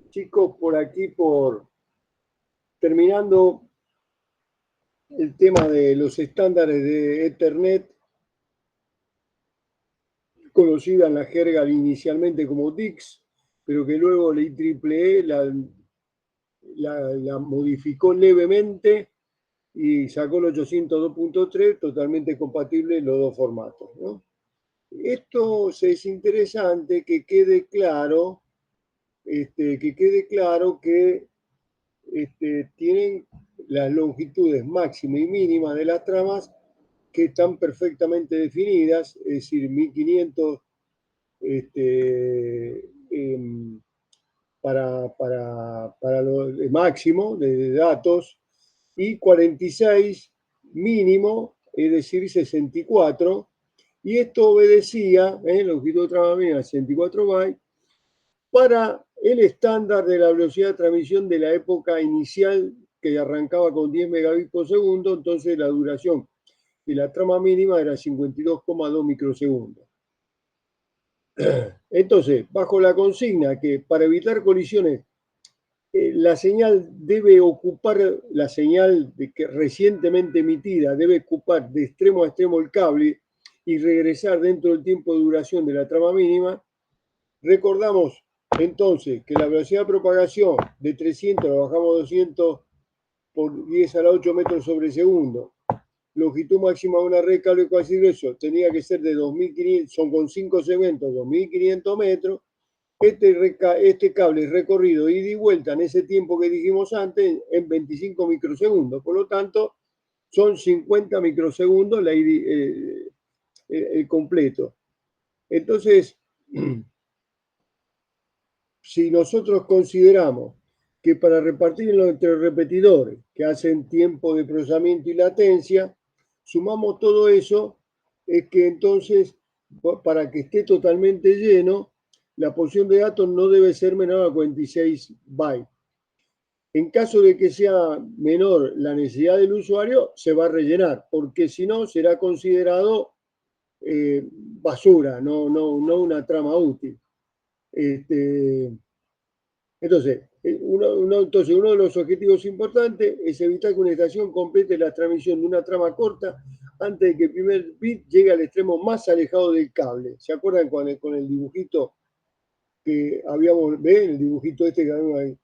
Chicos, por aquí, terminando el tema de los estándares de Ethernet, conocida en la jerga inicialmente como DICS, pero que luego la IEEE la modificó levemente y sacó el 802.3 totalmente compatible en los dos formatos, ¿no? Esto es interesante que quede claro, que tienen las longitudes máxima y mínima de las tramas que están perfectamente definidas, es decir, 1500 para lo máximo de datos y 46 mínimo, es decir, 64. Y esto obedecía, longitud de trama mínima 64 bytes, para el estándar de la velocidad de transmisión de la época inicial que arrancaba con 10 megabits por segundo, entonces la duración de la trama mínima era 52,2 microsegundos. Entonces, bajo la consigna que para evitar colisiones, la señal debe ocupar, la señal que recientemente emitida debe ocupar de extremo a extremo el cable y regresar dentro del tiempo de duración de la trama mínima. Recordamos entonces que la velocidad de propagación de 300 la bajamos a 200 por 10 a la 8 metros sobre segundo. Longitud máxima de una red de cable cuasi grueso tenía que ser de 2500, son con 5 segmentos, 2500 metros. Este cable es recorrido ida y vuelta en ese tiempo que dijimos antes en 25 microsegundos. Por lo tanto, son 50 microsegundos el completo. Entonces, si nosotros consideramos que para repartirlo entre repetidores que hacen tiempo de procesamiento y latencia, sumamos todo eso, es que entonces, para que esté totalmente lleno, la porción de datos no debe ser menor a 46 bytes. En caso de que sea menor la necesidad del usuario, se va a rellenar, porque si no, será considerado basura, no una trama útil. Entonces, uno de los objetivos importantes es evitar que una estación complete la transmisión de una trama corta antes de que el primer bit llegue al extremo más alejado del cable. ¿Se acuerdan con el dibujito que habíamos, ¿ven? El dibujito este que habíamos ahí.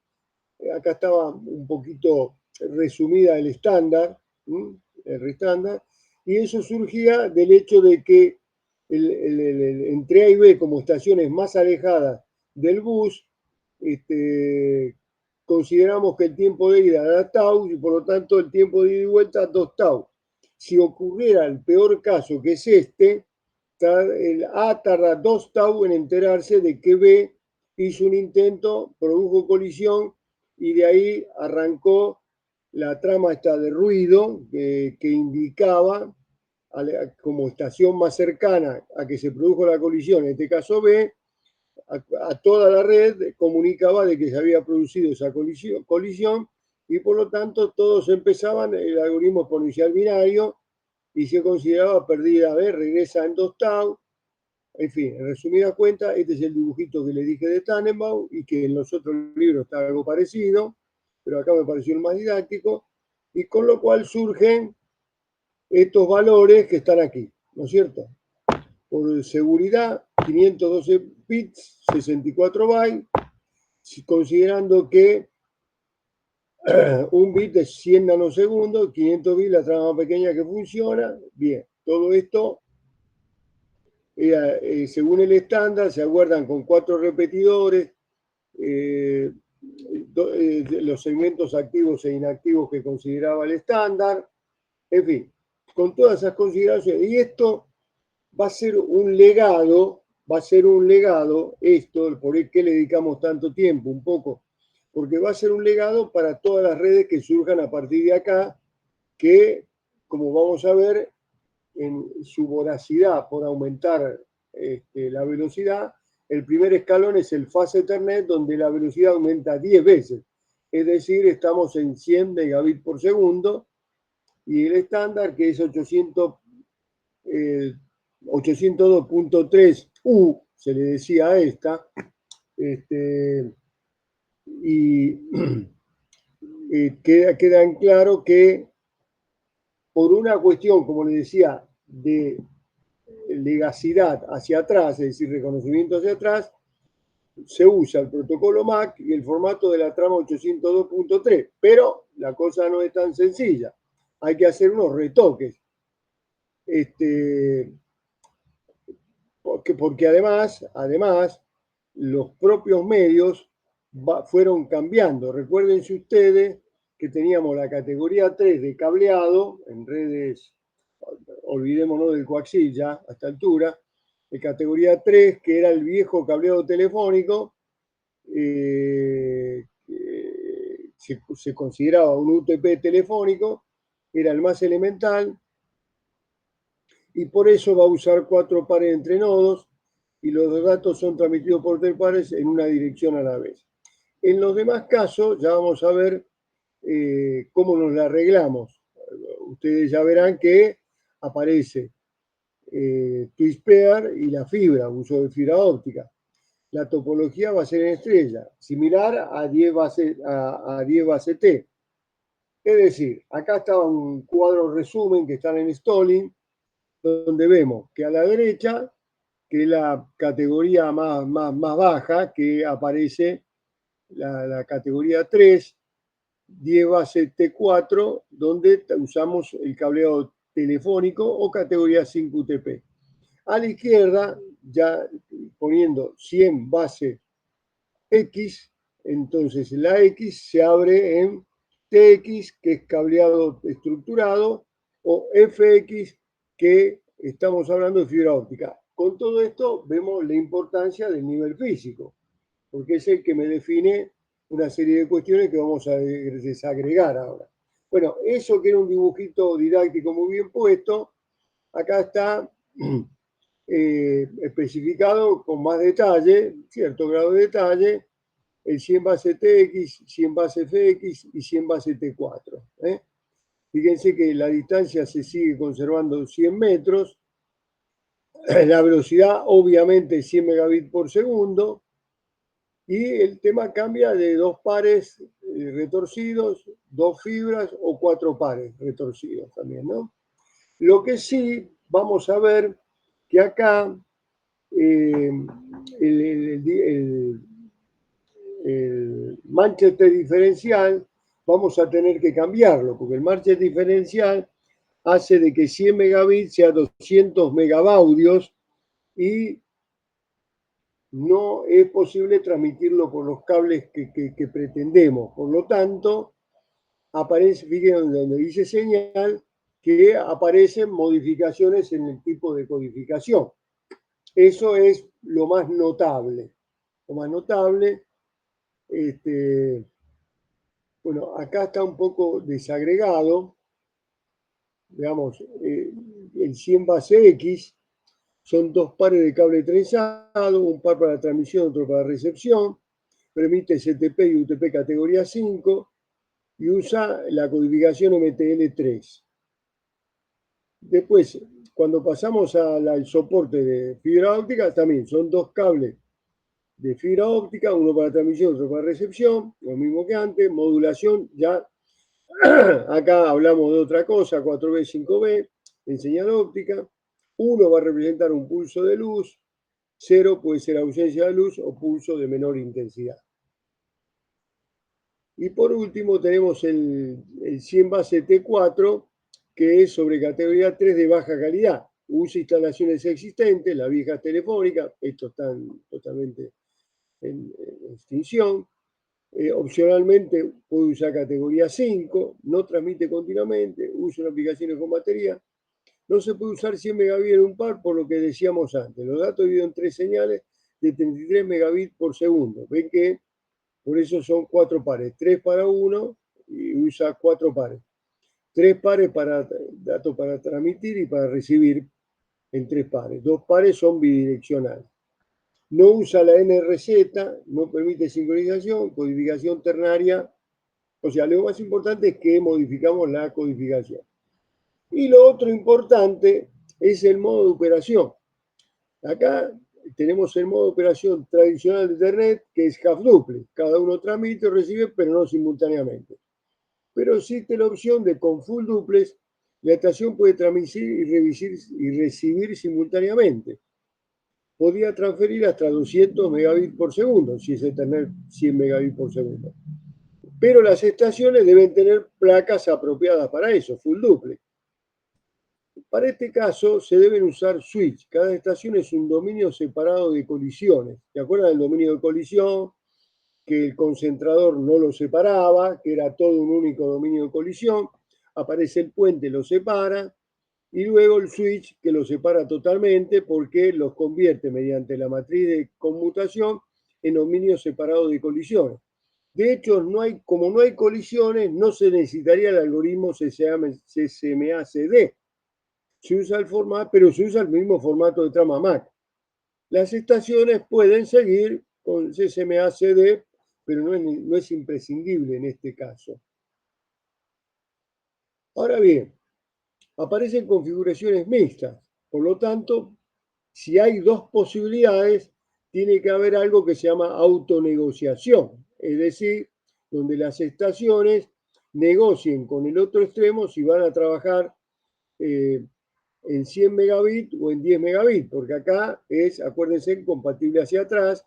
Acá estaba un poquito resumida el estándar, el estándar, y eso surgía del hecho de que entre A y B como estaciones más alejadas del bus, consideramos que el tiempo de ida era tau y por lo tanto el tiempo de ida y vuelta 2 tau. Si ocurriera el peor caso, que es el A tarda 2 tau en enterarse de que B hizo un intento, produjo colisión y de ahí arrancó la trama esta de ruido que indicaba como estación más cercana a que se produjo la colisión, en este caso B, a toda la red comunicaba de que se había producido esa colisión y por lo tanto todos empezaban el algoritmo exponencial binario y se consideraba perdida B, regresa en 2 tau. En fin, en resumida cuenta, este es el dibujito que le dije de Tannenbaum y que en los otros libros está algo parecido, pero acá me pareció el más didáctico, y con lo cual surgen estos valores que están aquí, ¿no es cierto? Por seguridad, 512 bits, 64 bytes, considerando que un bit es 100 nanosegundos, 500 bits la trama más pequeña que funciona. Bien, todo esto, según el estándar, se aguardan con 4 repetidores, los segmentos activos e inactivos que consideraba el estándar, en fin, con todas esas consideraciones. Y esto va a ser un legado, esto, por qué le dedicamos tanto tiempo, un poco, porque va a ser un legado para todas las redes que surjan a partir de acá, que, como vamos a ver, en su voracidad por aumentar la velocidad, el primer escalón es el Fast Ethernet, donde la velocidad aumenta 10 veces. Es decir, estamos en 100 megabits por segundo, y el estándar, que es 802.3 U, se le decía a esta, Y queda en claro que por una cuestión, como les decía, de legacidad hacia atrás, es decir, reconocimiento hacia atrás, se usa el protocolo MAC y el formato de la trama 802.3, pero la cosa no es tan sencilla. Hay que hacer unos retoques. Porque además, los propios medios fueron cambiando. Recuérdense ustedes que teníamos la categoría 3 de cableado en redes, olvidémonos del coaxil ya a esta altura, de categoría 3, que era el viejo cableado telefónico, se consideraba un UTP telefónico, era el más elemental, y por eso va a usar 4 pares entre nodos y los datos son transmitidos por 3 pares en una dirección a la vez. En los demás casos ya vamos a ver cómo nos la arreglamos. Ustedes ya verán que aparece Twispair y la fibra, uso de fibra óptica. La topología va a ser en estrella, similar a 10 base T. Es decir, acá está un cuadro resumen que están en Stalin, donde vemos que a la derecha, que es la categoría más baja, que aparece la categoría 3, 10 base T4, donde usamos el cableado telefónico o categoría 5 UTP. A la izquierda, ya poniendo 100 base X, entonces la X se abre en TX, que es cableado estructurado, o FX, que estamos hablando de fibra óptica. Con todo esto vemos la importancia del nivel físico, porque es el que me define una serie de cuestiones que vamos a desagregar ahora. Bueno, eso que era un dibujito didáctico muy bien puesto, acá está especificado con más detalle, cierto grado de detalle, el 100 base TX, 100 base FX y 100 base T4. Fíjense que la distancia se sigue conservando 100 metros, la velocidad obviamente 100 megabits por segundo, y el tema cambia de 2 pares retorcidos, 2 fibras o 4 pares retorcidos también, ¿no? Lo que sí vamos a ver que acá el Manchester diferencial vamos a tener que cambiarlo, porque el Manchester diferencial hace de que 100 megabits sea 200 megabaudios y no es posible transmitirlo por los cables que pretendemos. Por lo tanto, aparece, fíjense donde dice señal, que aparecen modificaciones en el tipo de codificación. Eso es lo más notable. Lo más notable, bueno, acá está un poco desagregado, digamos, el 100 base X son 2 pares de cable trenzado, un par para transmisión, otro para recepción, permite STP y UTP categoría 5 y usa la codificación MTL3. Después, cuando pasamos al soporte de fibra óptica, también son 2 cables de fibra óptica, uno para transmisión, otro para recepción, lo mismo que antes, modulación, ya acá hablamos de otra cosa, 4B, 5B, en señal óptica, 1 va a representar un pulso de luz, 0 puede ser ausencia de luz o pulso de menor intensidad. Y por último tenemos el 100 base T4, que es sobre categoría 3 de baja calidad. Usa instalaciones existentes, las viejas telefónicas, estos están totalmente en extinción. Opcionalmente puede usar categoría 5, no transmite continuamente, usa una aplicaciones con batería. No se puede usar 100 megabits en un par, por lo que decíamos antes. Los datos divididos en 3 señales de 33 megabits por segundo. Ven que por eso son 4 pares, 3 para uno y usa 4 pares. 3 pares para datos para transmitir y para recibir en 3 pares. 2 pares son bidireccionales. No usa la NRZ, no permite sincronización, codificación ternaria. O sea, lo más importante es que modificamos la codificación. Y lo otro importante es el modo de operación. Acá tenemos el modo de operación tradicional de Ethernet, que es half duplex. Cada uno transmite o recibe, pero no simultáneamente. Pero existe la opción de con full duplex, la estación puede transmitir y recibir simultáneamente. Podía transferir hasta 200 megabits por segundo, si es Ethernet 100 megabits por segundo. Pero las estaciones deben tener placas apropiadas para eso, full duplex. Para este caso se deben usar switch. Cada estación es un dominio separado de colisiones. ¿Se acuerdan del dominio de colisión? Que el concentrador no lo separaba, que era todo un único dominio de colisión. Aparece el puente, lo separa. Y luego el switch que lo separa totalmente porque los convierte mediante la matriz de conmutación en dominios separados de colisiones. De hecho, como no hay colisiones, no se necesitaría el algoritmo CCMA-CD. Se usa el formato, pero se usa el mismo formato de trama MAC. Las estaciones pueden seguir con CCMA-CD, pero no es imprescindible en este caso. Ahora bien, aparecen configuraciones mixtas. Por lo tanto, si hay dos posibilidades, tiene que haber algo que se llama autonegociación, es decir, donde las estaciones negocien con el otro extremo si van a trabajar en 100 megabits o en 10 megabits, porque acá es, acuérdense, compatible hacia atrás,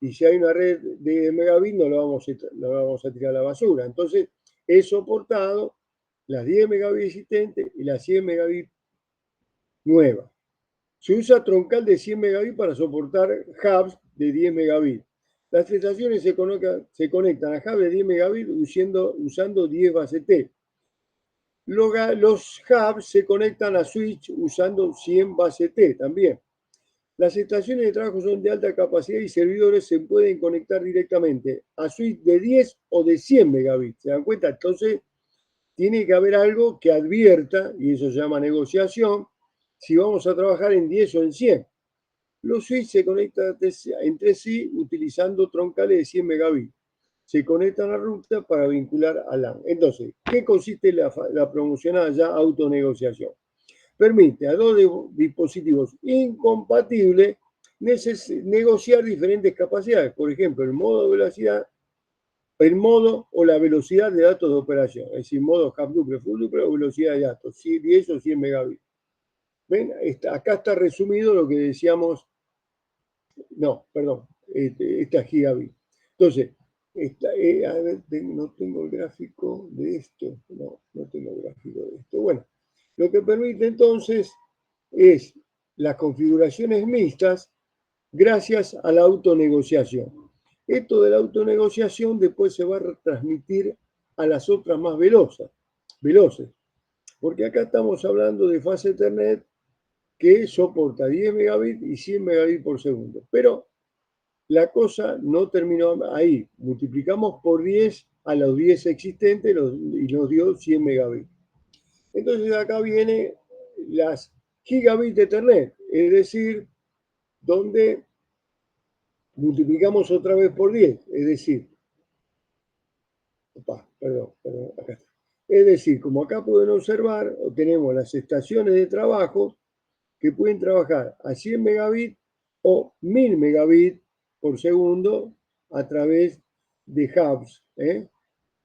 y si hay una red de megabits no lo vamos a tirar a la basura. Entonces, es soportado las 10 megabits existentes y las 100 megabits nuevas. Se usa troncal de 100 megabits para soportar hubs de 10 megabits. Las estaciones se conectan a hubs de 10 megabits usando 10 base T. Los hubs se conectan a switch usando 100 base T también. Las estaciones de trabajo son de alta capacidad y servidores se pueden conectar directamente a switch de 10 o de 100 megabits. ¿Se dan cuenta? Entonces, tiene que haber algo que advierta, y eso se llama negociación, si vamos a trabajar en 10 o en 100. Los switches se conectan entre sí utilizando troncales de 100 megabits. Se conectan a ruta para vincular a LAN. Entonces, ¿qué consiste la promocionada ya autonegociación? Permite a dos dispositivos incompatibles negociar diferentes capacidades. Por ejemplo, el modo de velocidad, el modo o la velocidad de datos de operación. Es decir, modo half duplex, full duplex o velocidad de datos, 10 o 100 megabits. ¿Ven? Acá está resumido lo que decíamos. No, perdón, esta es gigabit. Entonces, a ver, no tengo el gráfico de esto. No tengo el gráfico de esto. Bueno, lo que permite entonces es las configuraciones mixtas gracias a la autonegociación. Esto de la autonegociación después se va a transmitir a las otras más veloces. Porque acá estamos hablando de fase Ethernet que soporta 10 megabits y 100 megabits por segundo. Pero la cosa no terminó ahí. Multiplicamos por 10 a los 10 existentes y nos dio 100 megabits. Entonces acá viene las gigabits de Ethernet, es decir, donde multiplicamos otra vez por 10, es decir, acá está. Es decir, como acá pueden observar, tenemos las estaciones de trabajo que pueden trabajar a 100 megabits o 1000 megabits por segundo a través de hubs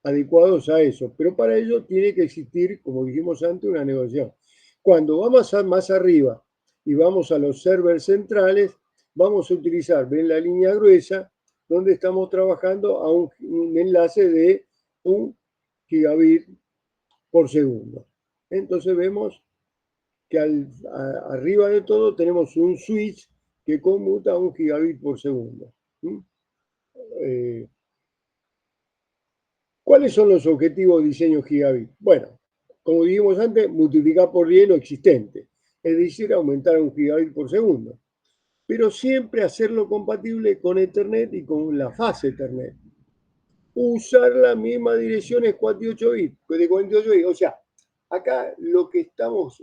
adecuados a eso. Pero para ello tiene que existir, como dijimos antes, una negociación. Cuando vamos más arriba y vamos a los servers centrales, vamos a utilizar, ven la línea gruesa, donde estamos trabajando a un enlace de 1 gigabit por segundo. Entonces vemos que arriba de todo tenemos un switch que conmuta a 1 gigabit por segundo. ¿Cuáles son los objetivos de diseño gigabit? Bueno, como dijimos antes, multiplicar por 10 lo existente, es decir, aumentar a 1 gigabit por segundo. Pero siempre hacerlo compatible con Ethernet y con la fase Ethernet. Usar la misma dirección es 48 bits, de 48 bits. O sea, acá lo que estamos,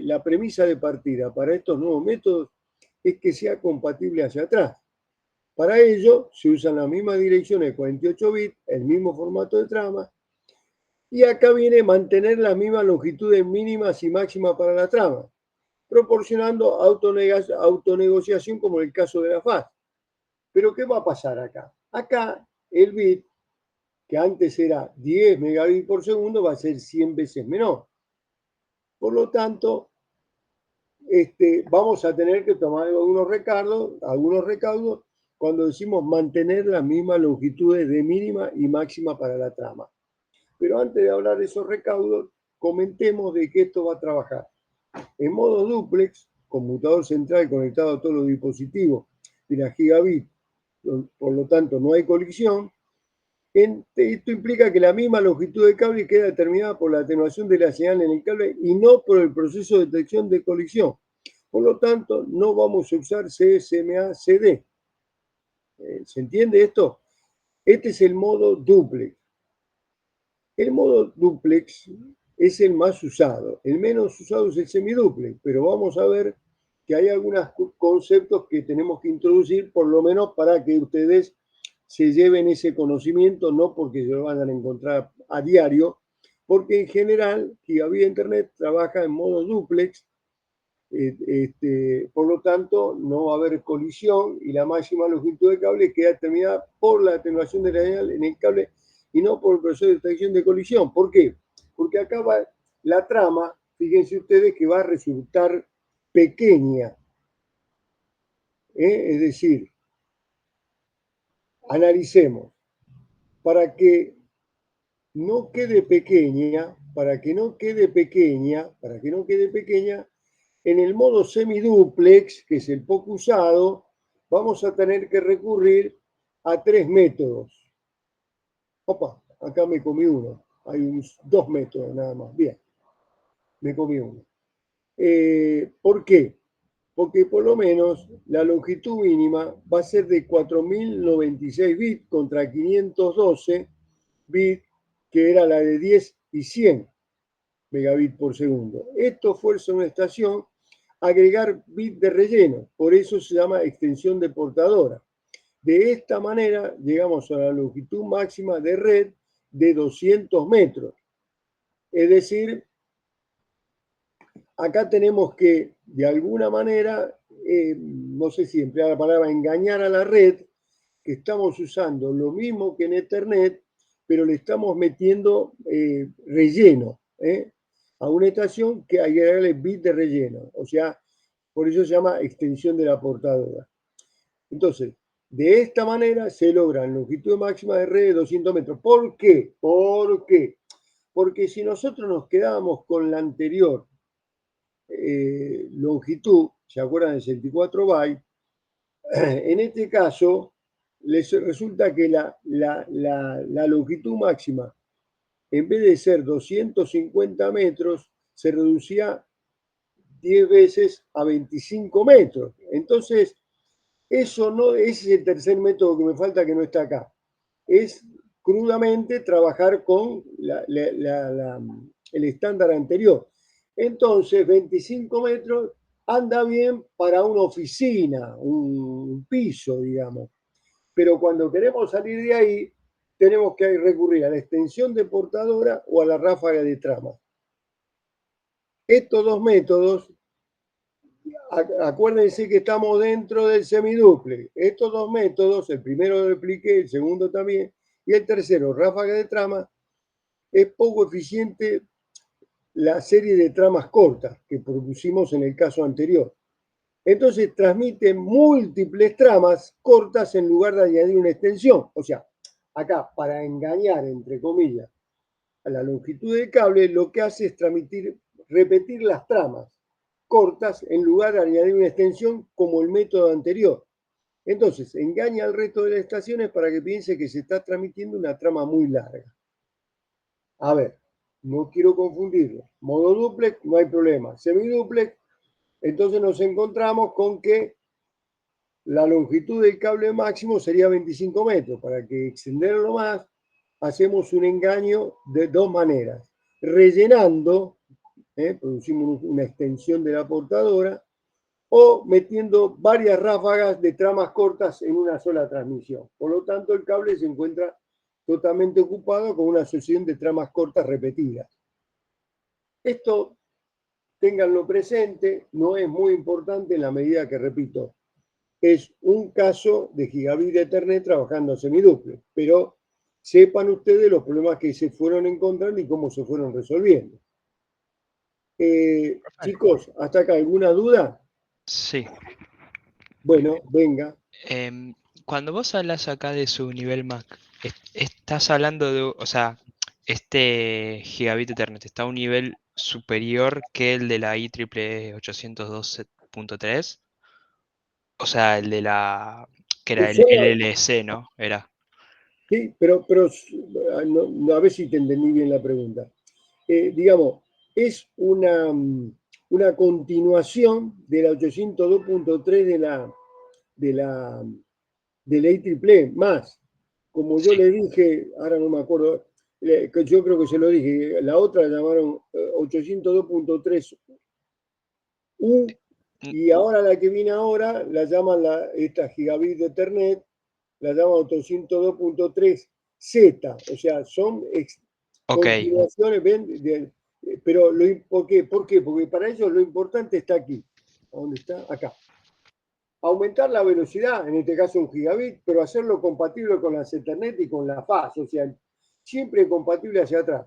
la premisa de partida para estos nuevos métodos es que sea compatible hacia atrás. Para ello se usan las mismas direcciones de 48 bits, el mismo formato de trama, y acá viene mantener las mismas longitudes mínimas y máximas para la trama. proporcionando autonegociación como en el caso de la FAS. Pero ¿qué va a pasar acá? Acá el bit, que antes era 10 megabits por segundo, va a ser 100 veces menor. Por lo tanto, vamos a tener que tomar algunos recaudos cuando decimos mantener las mismas longitudes de mínima y máxima para la trama. Pero antes de hablar de esos recaudos, comentemos de que esto va a trabajar en modo duplex, conmutador central conectado a todos los dispositivos de la gigabit, por lo tanto no hay colisión. Esto implica que la misma longitud de cable queda determinada por la atenuación de la señal en el cable y no por el proceso de detección de colisión. Por lo tanto, no vamos a usar CSMA-CD. ¿Se entiende esto? Este es el modo duplex. El modo duplex es el más usado. El menos usado es el semiduplex, pero vamos a ver que hay algunos conceptos que tenemos que introducir, por lo menos para que ustedes se lleven ese conocimiento, no porque se lo vayan a encontrar a diario, porque en general Gigabit Internet trabaja en modo duplex, por lo tanto no va a haber colisión y la máxima longitud de cable queda determinada por la atenuación de la señal en el cable y no por el proceso de detección de colisión. ¿Por qué? Porque acá va la trama, fíjense ustedes que va a resultar pequeña. Es decir, analicemos. Para que no quede pequeña, en el modo semiduplex, que es el poco usado, vamos a tener que recurrir a 3 métodos. Opa, acá me comí uno. Hay 2 métodos nada más. Bien, me comí uno. ¿Por qué? Porque por lo menos la longitud mínima va a ser de 4096 bits contra 512 bits, que era la de 10 y 100 megabits por segundo. Esto fuerza a una estación a agregar bits de relleno, por eso se llama extensión de portadora. De esta manera llegamos a la longitud máxima de red de 200 metros. Es decir, acá tenemos que, de alguna manera, no sé si emplear la palabra engañar a la red, que estamos usando lo mismo que en Ethernet, pero le estamos metiendo relleno a una estación que hay que agregarle bit de relleno. O sea, por eso se llama extensión de la portadora. Entonces, de esta manera se logra longitud máxima de red de 200 metros. ¿Por qué? ¿Por qué? Porque si nosotros nos quedábamos con la anterior longitud, ¿se acuerdan de 64 bytes? En este caso, les resulta que la longitud máxima, en vez de ser 250 metros, se reducía 10 veces a 25 metros. Entonces, eso no es el tercer método que me falta, que no está acá. Es crudamente trabajar con el estándar anterior. Entonces, 25 metros anda bien para una oficina, un piso, digamos. Pero cuando queremos salir de ahí, tenemos que recurrir a la extensión de portadora o a la ráfaga de trama. Estos dos métodos, acuérdense que estamos dentro del semiduple. Estos dos métodos, el primero lo expliqué, el segundo también, y el tercero, ráfaga de trama, es poco eficiente la serie de tramas cortas que producimos en el caso anterior. Entonces transmite múltiples tramas cortas en lugar de añadir una extensión. O sea, acá, para engañar, entre comillas, a la longitud del cable, lo que hace es repetir las tramas cortas en lugar de añadir una extensión como el método anterior. Entonces, engaña al resto de las estaciones para que piense que se está transmitiendo una trama muy larga. A ver, no quiero confundirlo. Modo duplex, no hay problema. Semiduplex, entonces nos encontramos con que la longitud del cable máximo sería 25 metros. Para que extenderlo más, hacemos un engaño de dos maneras. Rellenando, producimos una extensión de la portadora, o metiendo varias ráfagas de tramas cortas en una sola transmisión. Por lo tanto, el cable se encuentra totalmente ocupado con una sucesión de tramas cortas repetidas. Esto ténganlo presente, no es muy importante en la medida que, repito, es un caso de gigabit de Ethernet trabajando a semiduplex, pero sepan ustedes los problemas que se fueron encontrando y cómo se fueron resolviendo. Perfecto. Chicos, ¿hasta acá alguna duda? Sí. Bueno, venga. Cuando vos hablas acá de su nivel Mac, estás hablando de, o sea, este gigabit Ethernet está a un nivel superior que el de la IEEE 802.3, o sea, el de la, que era el LLC, ¿no? Era. Sí, pero a ver si te entendí bien la pregunta. Digamos, es una continuación de la 802.3 de la IEEE, más, como yo Sí. le dije, ahora no me acuerdo, que yo creo que se lo dije, la otra la llamaron 802.3 U, Mm, y ahora la que viene ahora la llaman esta gigabit de Ethernet, la llaman 802.3 Z, o sea, son ok, continuaciones, ¿ven? Pero ¿por qué? ¿Por qué? Porque para ellos lo importante está aquí. ¿Dónde está? Acá. Aumentar la velocidad, en este caso un gigabit, pero hacerlo compatible con las Ethernet y con la faz, o sea, siempre compatible hacia atrás.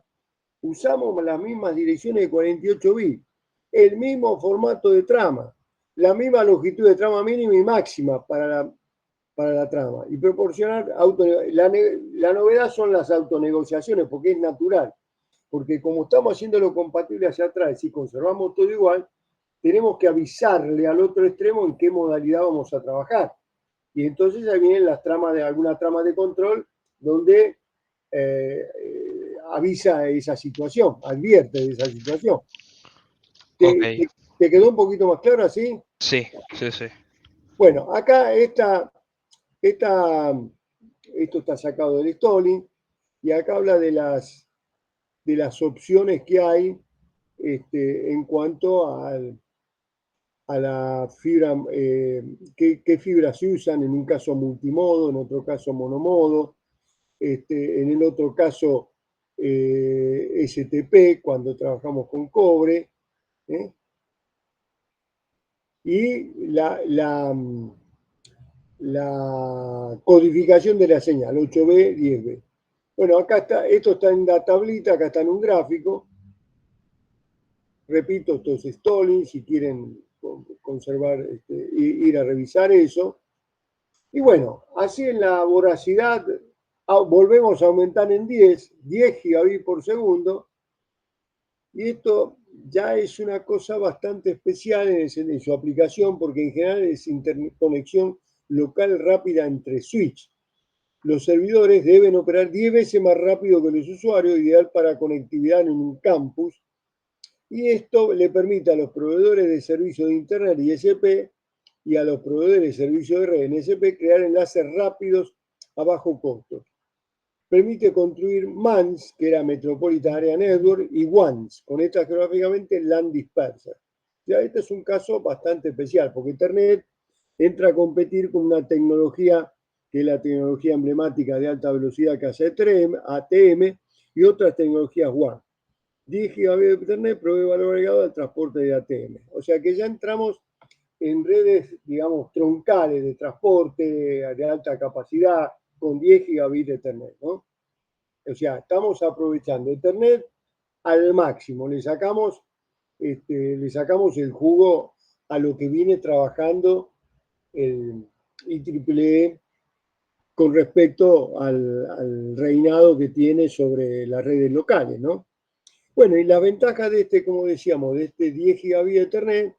Usamos las mismas direcciones de 48 bits, el mismo formato de trama, la misma longitud de trama mínima y máxima para la trama. Y proporcionar, la novedad son las autonegociaciones, porque es natural. Porque como estamos haciéndolo compatible hacia atrás y conservamos todo igual, tenemos que avisarle al otro extremo en qué modalidad vamos a trabajar. Y entonces ahí vienen las tramas de alguna trama de control donde avisa esa situación, advierte de esa situación. ok, ¿Te quedó un poquito más claro así? sí, sí, sí, Bueno, acá esta, esto está sacado del Stalin y acá habla de las opciones que hay en cuanto a la fibra, qué fibras se usan, en un caso multimodo, en otro caso monomodo, en el otro caso STP, cuando trabajamos con cobre, ¿eh? Y la codificación de la señal, 8B, 10B. Bueno, acá está, esto está en Datablita, acá está en un gráfico. Repito, esto es Stalin, si quieren conservar, ir a revisar eso. Y bueno, así en la voracidad volvemos a aumentar en 10 gigabits por segundo, y esto ya es una cosa bastante especial en su aplicación, porque en general es interconexión local rápida entre switch. Los servidores deben operar 10 veces más rápido que los usuarios, ideal para conectividad en un campus, y esto le permite a los proveedores de servicios de Internet ISP y a los proveedores de servicios de red NSP crear enlaces rápidos a bajo costo. Permite construir MANs, que era Metropolitan Area Network, y WANs, conecta geográficamente LAN dispersas. Ya este es un caso bastante especial, porque Internet entra a competir con una tecnología que es la tecnología emblemática de alta velocidad que hace ATM y otras tecnologías WAN. 10 gigabits de Internet provee valor agregado al transporte de ATM. O sea que ya entramos en redes, digamos, troncales de transporte de alta capacidad con 10 gigabits de Ethernet, ¿no? O sea, estamos aprovechando Ethernet al máximo, le sacamos el jugo a lo que viene trabajando el IEEE con respecto al reinado que tiene sobre las redes locales, ¿no? Bueno, y la ventaja de como decíamos, de este 10 gigabits de Ethernet,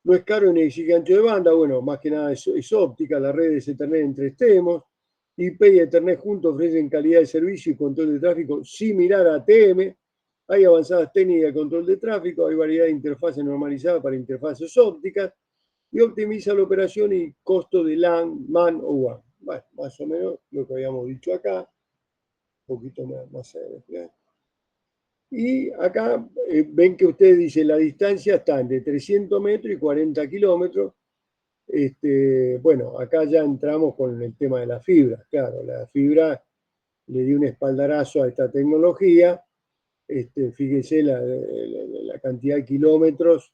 no es caro ni exige ancho de banda, bueno, más que nada es óptica, la red es Ethernet entre extremos, IP y Ethernet juntos ofrecen calidad de servicio y control de tráfico similar a ATM, hay avanzadas técnicas de control de tráfico, hay variedad de interfaces normalizadas para interfaces ópticas y optimiza la operación y costo de LAN, MAN o WAN. Bueno, más o menos lo que habíamos dicho acá, un poquito más adelante. Y acá ven que ustedes dicen la distancia está entre 300 metros y 40 kilómetros. Bueno, acá ya entramos con el tema de la fibra. Claro, la fibra le dio un espaldarazo a esta tecnología Fíjese la cantidad de kilómetros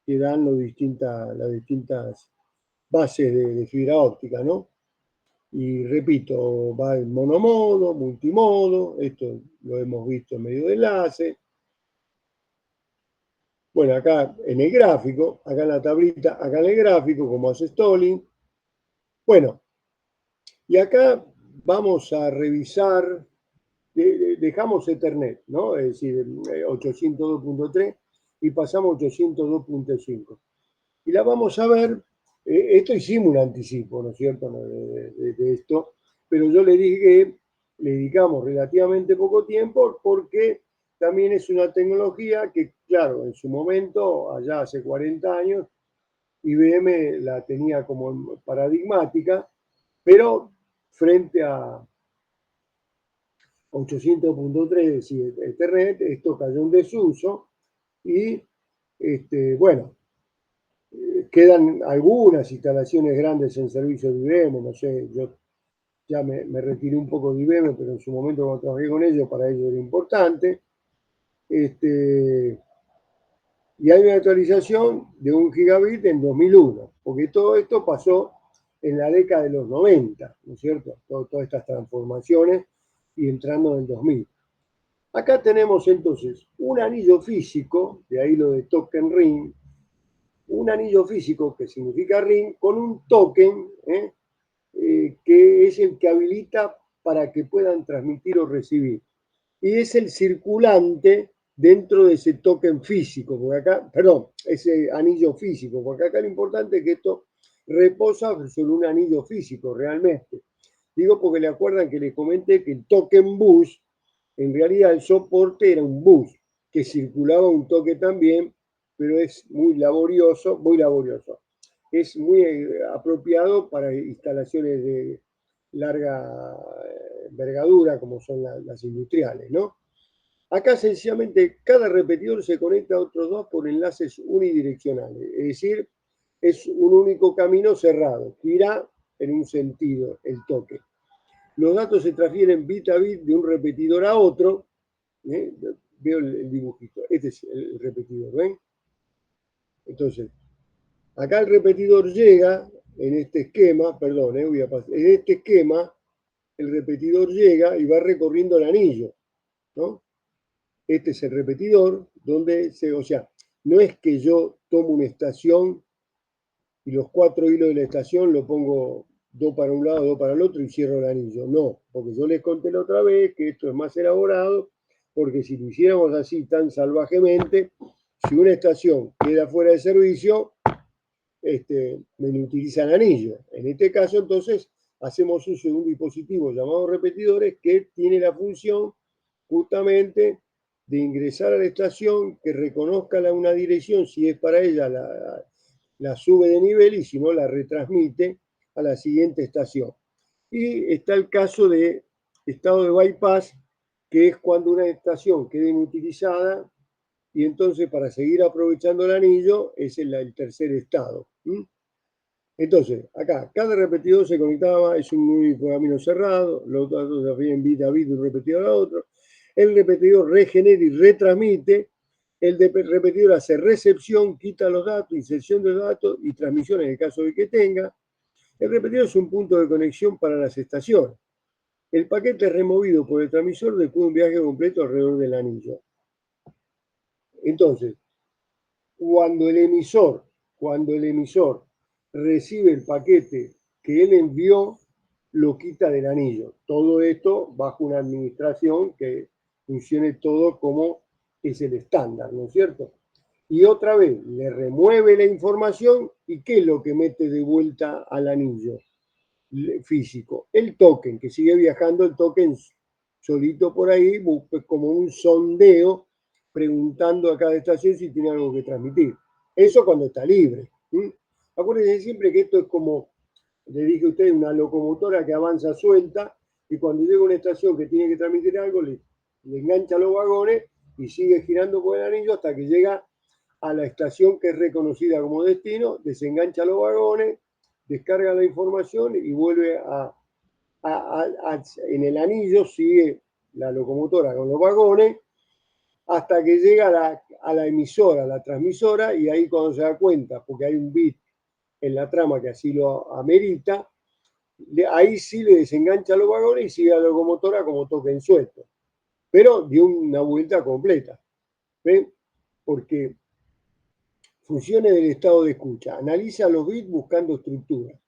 que dan las distintas bases de fibra óptica, ¿no? Y repito, va en monomodo, multimodo, esto lo hemos visto en medio de enlace. Bueno, acá en el gráfico, acá en la tablita, acá en el gráfico, como hace Stalin. Bueno, y acá vamos a revisar, dejamos Ethernet, ¿no? Es decir, 802.3 y pasamos a 802.5. Y la vamos a ver, esto hicimos un anticipo, ¿no es cierto?, de esto, pero yo le dije que le dedicamos relativamente poco tiempo porque también es una tecnología que, claro, en su momento, allá hace 40 años, IBM la tenía como paradigmática, pero frente a 800.3 y Ethernet, esto cayó en desuso y, bueno, quedan algunas instalaciones grandes en servicio de IBM, no sé, yo ya me retiré un poco de IBM, pero en su momento cuando trabajé con ellos, para ellos era importante. Y hay una actualización de 1 gigabit en 2001, porque todo esto pasó en la década de los 90, ¿no es cierto? Todas estas transformaciones y entrando en el 2000. Acá tenemos entonces un anillo físico, de ahí lo de token ring, un anillo físico que significa ring, con un token, que es el que habilita para que puedan transmitir o recibir. Y es el circulante dentro de ese token físico, porque acá, perdón, ese anillo físico, porque acá lo importante es que esto reposa sobre un anillo físico realmente. Digo porque le acuerdan que les comenté que el token bus, en realidad el soporte era un bus, que circulaba un toque también, pero es muy laborioso, es muy apropiado para instalaciones de larga envergadura, como son las industriales, ¿no? Acá sencillamente cada repetidor se conecta a otros dos por enlaces unidireccionales, es decir, es un único camino cerrado, que irá en un sentido el toque. Los datos se transfieren bit a bit de un repetidor a otro. ¿Eh? Veo el dibujito, este es el repetidor, ¿ven? Entonces, acá el repetidor llega en este esquema, perdón, voy a pasar, en este esquema el repetidor llega y va recorriendo el anillo, ¿no? Este es el repetidor donde o sea, no es que yo tomo una estación y los 4 hilos de la estación lo pongo dos para un lado, dos para el otro y cierro el anillo. No, porque yo les conté la otra vez que esto es más elaborado, porque si lo hiciéramos así tan salvajemente, si una estación queda fuera de servicio, me utilizan anillo. En este caso, entonces, hacemos uso de un dispositivo llamado repetidores que tiene la función justamente de ingresar a la estación, que reconozca una dirección, si es para ella la sube de nivel y si no la retransmite a la siguiente estación. Y está el caso de estado de bypass, que es cuando una estación queda inutilizada y entonces para seguir aprovechando el anillo es el tercer estado. Entonces, acá, cada repetidor se conectaba, es un único camino cerrado, los datos se afían bit a bit de un repetidor a otro. El repetidor regenera y retransmite. El repetidor hace recepción, quita los datos, inserción de datos y transmisión en el caso de que tenga. El repetidor es un punto de conexión para las estaciones. El paquete removido por el transmisor después de un viaje completo alrededor del anillo. Entonces, cuando el emisor recibe el paquete que él envió, lo quita del anillo. Todo esto bajo una administración que funcione todo como es el estándar, ¿no es cierto? Y otra vez le remueve la información y ¿qué es lo que mete de vuelta al anillo físico? El token, que sigue viajando el token solito por ahí, como un sondeo, preguntando a cada estación si tiene algo que transmitir. Eso cuando está libre. Acuérdense siempre que esto es como, le dije a ustedes, una locomotora que avanza suelta y cuando llega a una estación que tiene que transmitir algo, le engancha los vagones y sigue girando por el anillo hasta que llega a la estación que es reconocida como destino, desengancha los vagones, descarga la información y vuelve en el anillo, sigue la locomotora con los vagones hasta que llega a la emisora, a la transmisora, y ahí cuando se da cuenta, porque hay un bit en la trama que así lo amerita, ahí sí le desengancha los vagones y sigue a la locomotora como token suelto. Pero dio una vuelta completa. ¿Ven? Porque funciones del estado de escucha. Analiza los bits buscando estructura.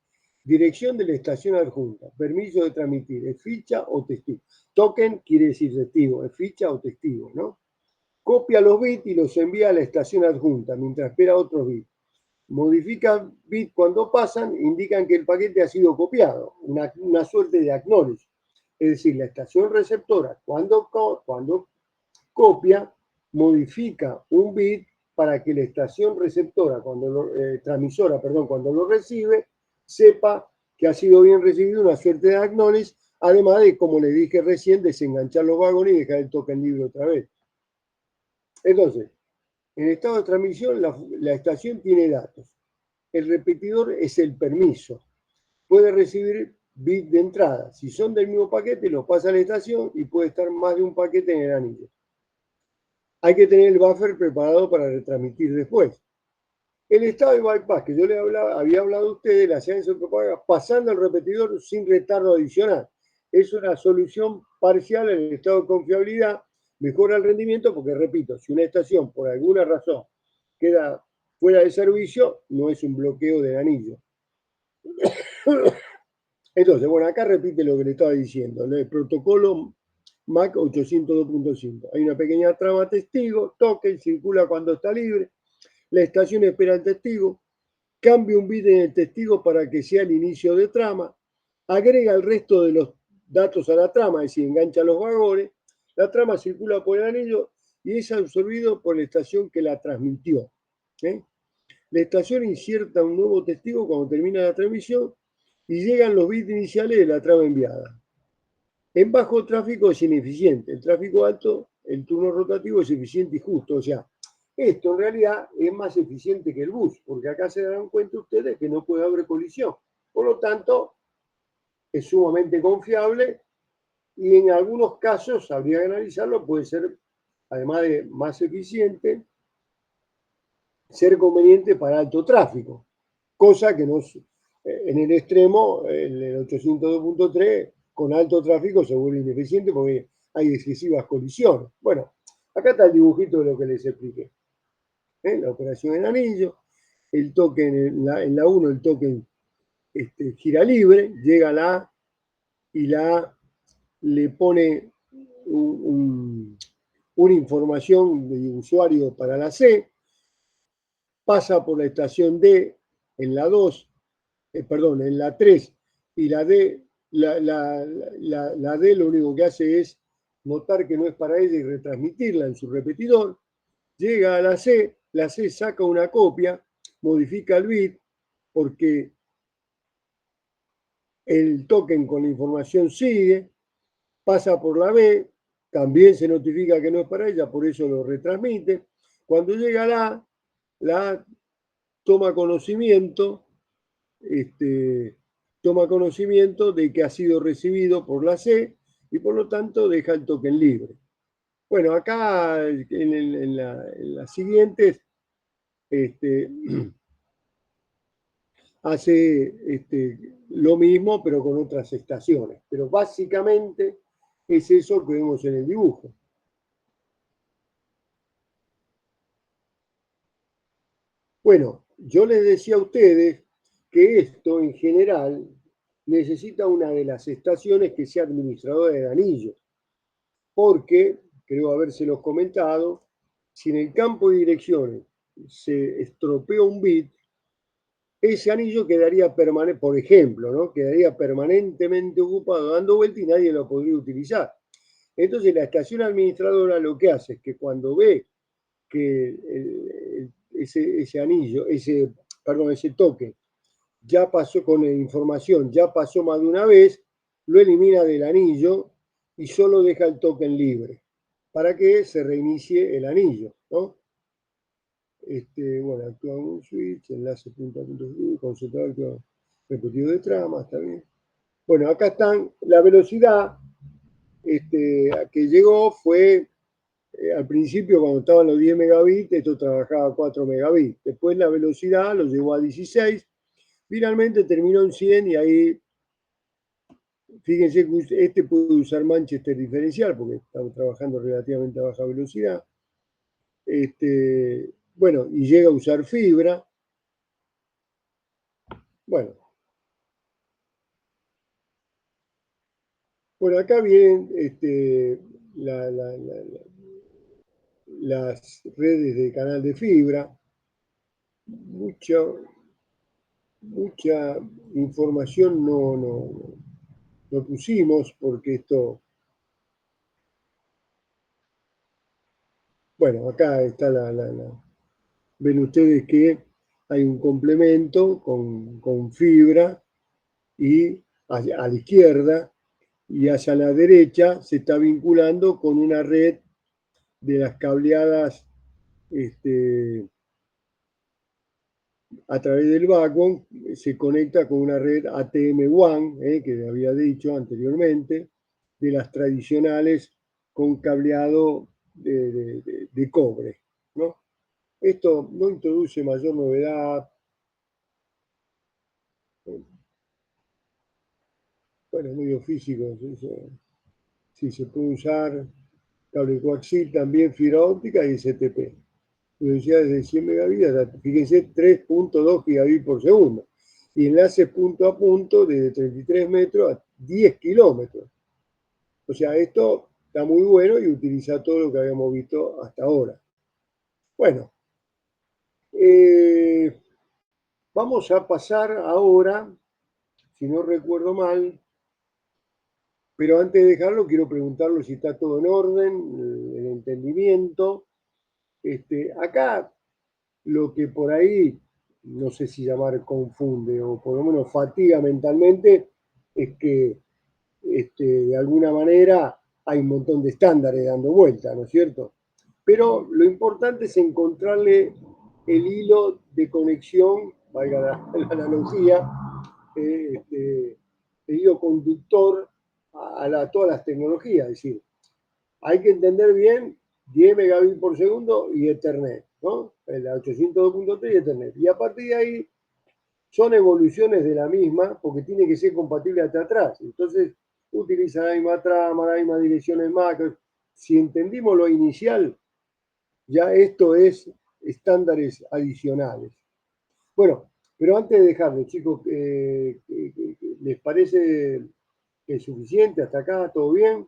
Dirección de la estación adjunta. Permiso de transmitir. ¿Es ficha o testigo? Token quiere decir testigo. ¿Es ficha o testigo? ¿No? Copia los bits y los envía a la estación adjunta mientras espera otros bits. Modifica bits cuando pasan, indican que el paquete ha sido copiado. Una suerte de acknowledge. Es decir, la estación receptora, cuando copia, modifica un bit para que la estación receptora, transmisora, perdón, cuando lo recibe, sepa que ha sido bien recibido, una suerte de acknowledge, además de, como le dije recién, desenganchar los vagones y dejar el token libre otra vez. Entonces, en estado de transmisión, la estación tiene datos. El repetidor es el permiso. Puede recibir bits de entrada. Si son del mismo paquete, los pasa a la estación y puede estar más de un paquete en el anillo. Hay que tener el buffer preparado para retransmitir después. El estado de bypass que yo había hablado a ustedes, la secuencia de propaga, pasando el repetidor sin retardo adicional. Es una solución parcial en el estado de confiabilidad, mejora el rendimiento porque, repito, si una estación por alguna razón queda fuera de servicio, no es un bloqueo del anillo. Entonces, bueno, acá repite lo que le estaba diciendo, el protocolo MAC 802.5. Hay una pequeña trama testigo, token, circula cuando está libre, la estación espera al testigo, cambia un bit en el testigo para que sea el inicio de trama, agrega el resto de los datos a la trama, es decir, engancha los vagones, la trama circula por el anillo y es absorbido por la estación que la transmitió. ¿eh? La estación inserta un nuevo testigo cuando termina la transmisión y llegan los bits iniciales de la trama enviada. En bajo tráfico es ineficiente, en tráfico alto el turno rotativo es eficiente y justo, o sea, esto en realidad es más eficiente que el bus, porque acá se darán cuenta ustedes que no puede haber colisión. Por lo tanto, es sumamente confiable y en algunos casos, habría que analizarlo, puede ser, además de más eficiente, ser conveniente para alto tráfico, cosa que no, en el extremo, el 802.3 con alto tráfico se vuelve ineficiente porque hay excesivas colisiones. Bueno, acá está el dibujito de lo que les expliqué. La operación en anillo, el token en la 1, el token gira libre, llega a la A y la A le pone una información de usuario para la C, pasa por la estación D en la 2, perdón, en la 3 y la D, la D lo único que hace es notar que no es para ella y retransmitirla en su repetidor, llega a la C saca una copia, modifica el bit porque el token con la información sigue, pasa por la B, también se notifica que no es para ella, por eso lo retransmite. Cuando llega la A toma conocimiento, toma conocimiento de que ha sido recibido por la C y por lo tanto deja el token libre. Bueno, acá en las siguientes hace lo mismo pero con otras estaciones. Pero básicamente es eso que vemos en el dibujo. Bueno, yo les decía a ustedes que esto en general necesita una de las estaciones que sea administradora de anillos, porque, creo habérselos comentado, si en el campo de direcciones se estropea un bit, ese anillo quedaría permanente, por ejemplo, ¿no? Quedaría permanentemente ocupado dando vuelta y nadie lo podría utilizar. Entonces la estación administradora lo que hace es que cuando ve que ese anillo, ese toque ya pasó con la información, ya pasó más de una vez, lo elimina del anillo y solo deja el token libre para que se reinicie el anillo, ¿no? Bueno, actúa un switch, enlace punto a punto, concentrado, repetido de trama, está bien. Bueno, acá están, la velocidad que llegó fue al principio, cuando estaban los 10 megabits, esto trabajaba a 4 megabits. Después la velocidad lo llevó a 16. Finalmente terminó en 100 y ahí, fíjense que este puede usar Manchester diferencial porque estamos trabajando relativamente a baja velocidad. Bueno, y llega a usar fibra. Bueno, por acá vienen las redes de canal de fibra. Mucha información no pusimos porque esto, bueno, acá está ven ustedes que hay un complemento con fibra y a la izquierda y hacia la derecha se está vinculando con una red de las cableadas a través del backbone, se conecta con una red ATM1, que había dicho anteriormente, de las tradicionales con cableado de cobre, ¿no? Esto no introduce mayor novedad. Bueno, medio físico, sí, se puede usar cable coaxil, también fibra óptica y STP. Velocidades de 100 megabits, fíjense, 3.2 gigabits por segundo. Y enlaces punto a punto desde 33 metros a 10 kilómetros. O sea, esto está muy bueno y utiliza todo lo que habíamos visto hasta ahora. Bueno, vamos a pasar ahora, si no recuerdo mal, pero antes de dejarlo quiero preguntarlo si está todo en orden, el entendimiento. Acá lo que por ahí, no sé si llamar confunde o por lo menos fatiga mentalmente, es que de alguna manera hay un montón de estándares dando vuelta, ¿no es cierto? Pero lo importante es encontrarle el hilo de conexión, valga la analogía, el hilo conductor a todas las tecnologías. Es decir, hay que entender bien 10 megabits por segundo y Ethernet, ¿no? El 802.3 y Ethernet. Y a partir de ahí son evoluciones de la misma porque tiene que ser compatible hasta atrás. Entonces, utiliza la misma trama, la misma direcciones macro. Si entendimos lo inicial, ya esto es estándares adicionales. Bueno, pero antes de dejarlo, chicos, ¿les parece que es suficiente hasta acá? ¿Todo bien?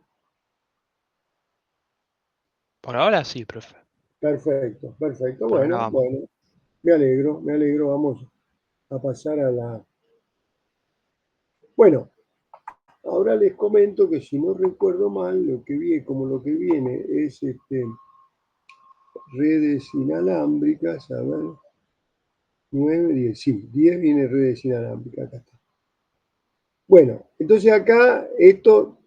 Por ahora sí, profe. Perfecto, perfecto. Por ahora Bueno, vamos. bueno, me alegro, me alegro. Vamos a pasar a la... Bueno, ahora les comento que si no recuerdo mal, lo que viene, como lo que viene es redes inalámbricas, a ver, 9, 10, sí, 10 viene redes inalámbricas, acá está. Bueno, entonces acá esto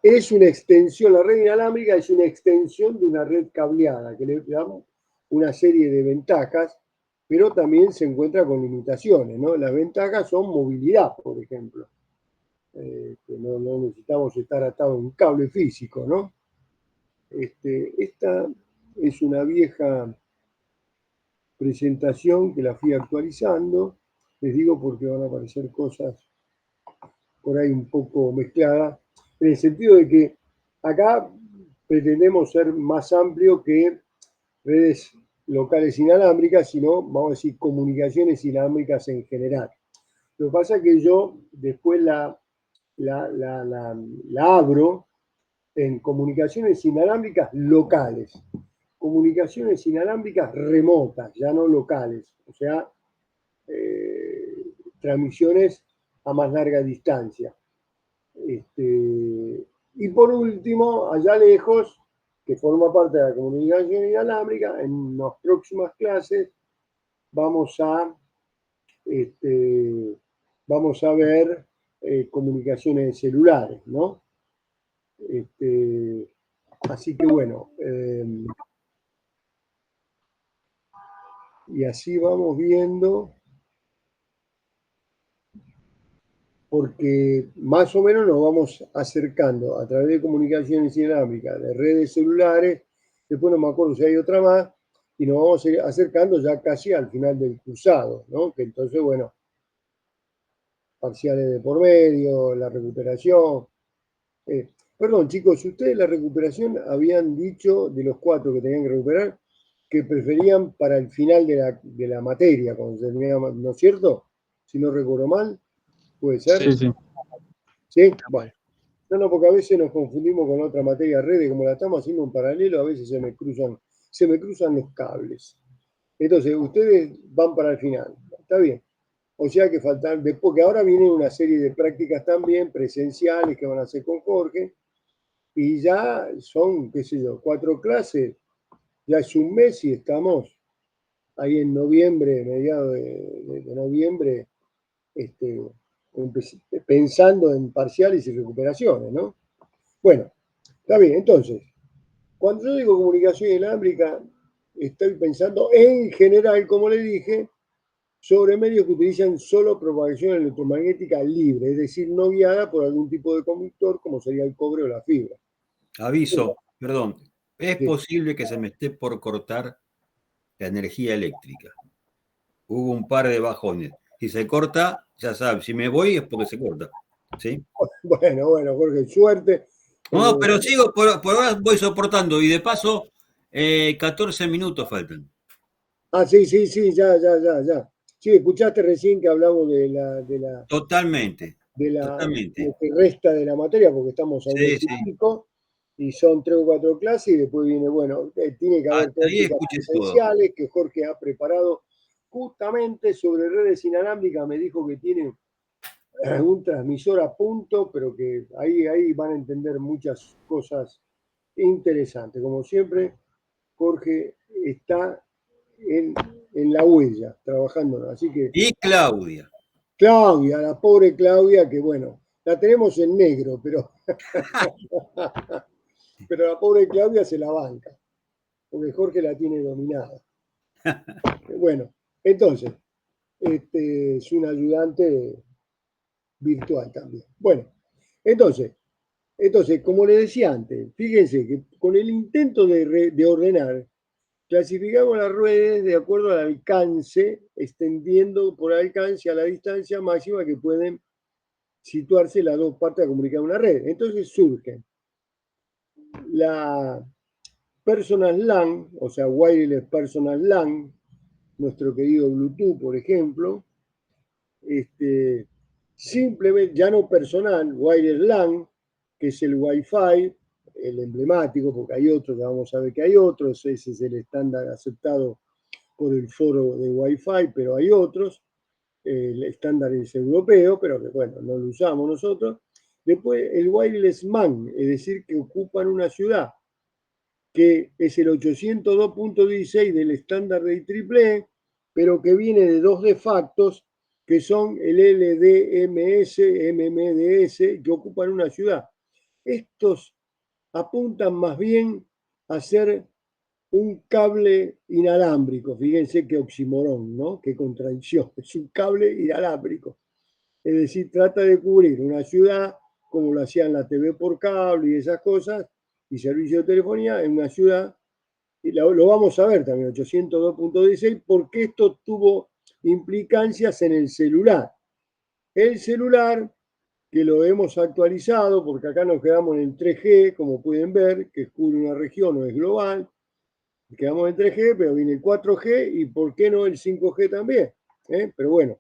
es una extensión, la red inalámbrica es una extensión de una red cableada, que le damos una serie de ventajas, pero también se encuentra con limitaciones, ¿no? Las ventajas son movilidad, por ejemplo. No necesitamos estar atados a un cable físico, ¿no? Esta es una vieja presentación que la fui actualizando, les digo porque van a aparecer cosas por ahí un poco mezcladas, en el sentido de que acá pretendemos ser más amplio que redes locales inalámbricas, sino, vamos a decir, comunicaciones inalámbricas en general. Lo que pasa es que yo después la abro en comunicaciones inalámbricas locales, comunicaciones inalámbricas remotas, ya no locales, o sea, transmisiones a más larga distancia. Y por último, allá lejos, que forma parte de la comunicación inalámbrica, en las próximas clases vamos a, este, vamos a ver comunicaciones celulares, ¿no? Así que bueno, y así vamos viendo, porque más o menos nos vamos acercando a través de comunicaciones inalámbricas, de redes celulares, después no me acuerdo si hay otra más, y nos vamos a ir acercando ya casi al final del cursado, ¿no? Que entonces, bueno, parciales de por medio, la recuperación. Perdón, chicos, ustedes la recuperación habían dicho de los 4 que tenían que recuperar que preferían para el final de la materia, cuando se terminaba, ¿no es cierto? Si no recuerdo mal, puede ser. Sí, Sí, sí. ¿Sí? tal Bueno. cual. No, porque a veces nos confundimos con otra materia redes, como la estamos haciendo en paralelo, a veces se me cruzan los cables. Entonces, ustedes van para el final, está bien. O sea que faltan, después que ahora viene una serie de prácticas también presenciales que van a hacer con Jorge, y ya son, qué sé yo, 4 clases, ya es un mes y estamos ahí en noviembre, mediados de noviembre, este, pensando en parciales y recuperaciones, ¿no? Bueno, está bien, entonces, cuando yo digo comunicación inalámbrica, estoy pensando en general, como le dije, sobre medios que utilizan solo propagación electromagnética libre, es decir, no guiada por algún tipo de conductor, como sería el cobre o la fibra. Aviso, perdón. Es Sí. posible que se me esté por cortar la energía eléctrica. Hubo un par de bajones. Si se corta, ya sabes, si me voy es porque se corta. ¿Sí? Bueno, Jorge, suerte. No, Eh, pero sigo, por ahora voy soportando. Y de paso, 14 minutos faltan. sí, ya. Sí, escuchaste recién que hablamos Totalmente, lo totalmente. que resta de la materia, porque estamos a un Sí, mes y sí. pico, y son 3 o 4 clases, y después viene, bueno, tiene que haber Hasta ahí prácticas escuché todo. presenciales que Jorge ha preparado justamente sobre redes inalámbricas. Me dijo que tiene un transmisor a punto, pero que ahí van a entender muchas cosas interesantes. Como siempre, Jorge está en, en la huella, trabajando. Así que Y Claudia. Claudia, la pobre Claudia, que bueno, la tenemos en negro, pero, pero la pobre Claudia se la banca, porque Jorge la tiene dominada. Bueno, entonces, es un ayudante virtual también. Bueno, entonces, como le decía antes, fíjense que con el intento de ordenar, clasificamos las redes de acuerdo al alcance, extendiendo por alcance a la distancia máxima que pueden situarse las dos partes a comunicar una red. Entonces surge la Personal LAN, o sea, Wireless Personal LAN, nuestro querido Bluetooth, por ejemplo, simplemente, ya no personal, Wireless LAN, que es el Wi-Fi, el emblemático, porque hay otros, ya vamos a ver que hay otros, ese es el estándar aceptado por el foro de Wi-Fi, pero hay otros, el estándar es europeo, pero que bueno, no lo usamos nosotros. Después el Wireless MAN, es decir, que ocupan una ciudad, que es el 802.16 del estándar de IEEE, pero que viene de 2 de factos, que son el LDMS, MMDS, que ocupan una ciudad. Estos apuntan más bien a ser un cable inalámbrico. Fíjense qué oximorón, ¿no? Qué contradicción. Es un cable inalámbrico. Es decir, trata de cubrir una ciudad como lo hacían la TV por cable y esas cosas, y servicio de telefonía en una ciudad, y lo vamos a ver también, 802.16, porque esto tuvo implicancias en el celular. El celular, que lo hemos actualizado, porque acá nos quedamos en el 3G, como pueden ver, que cubre una región o es global, quedamos en 3G, pero viene el 4G y por qué no el 5G también. Pero bueno,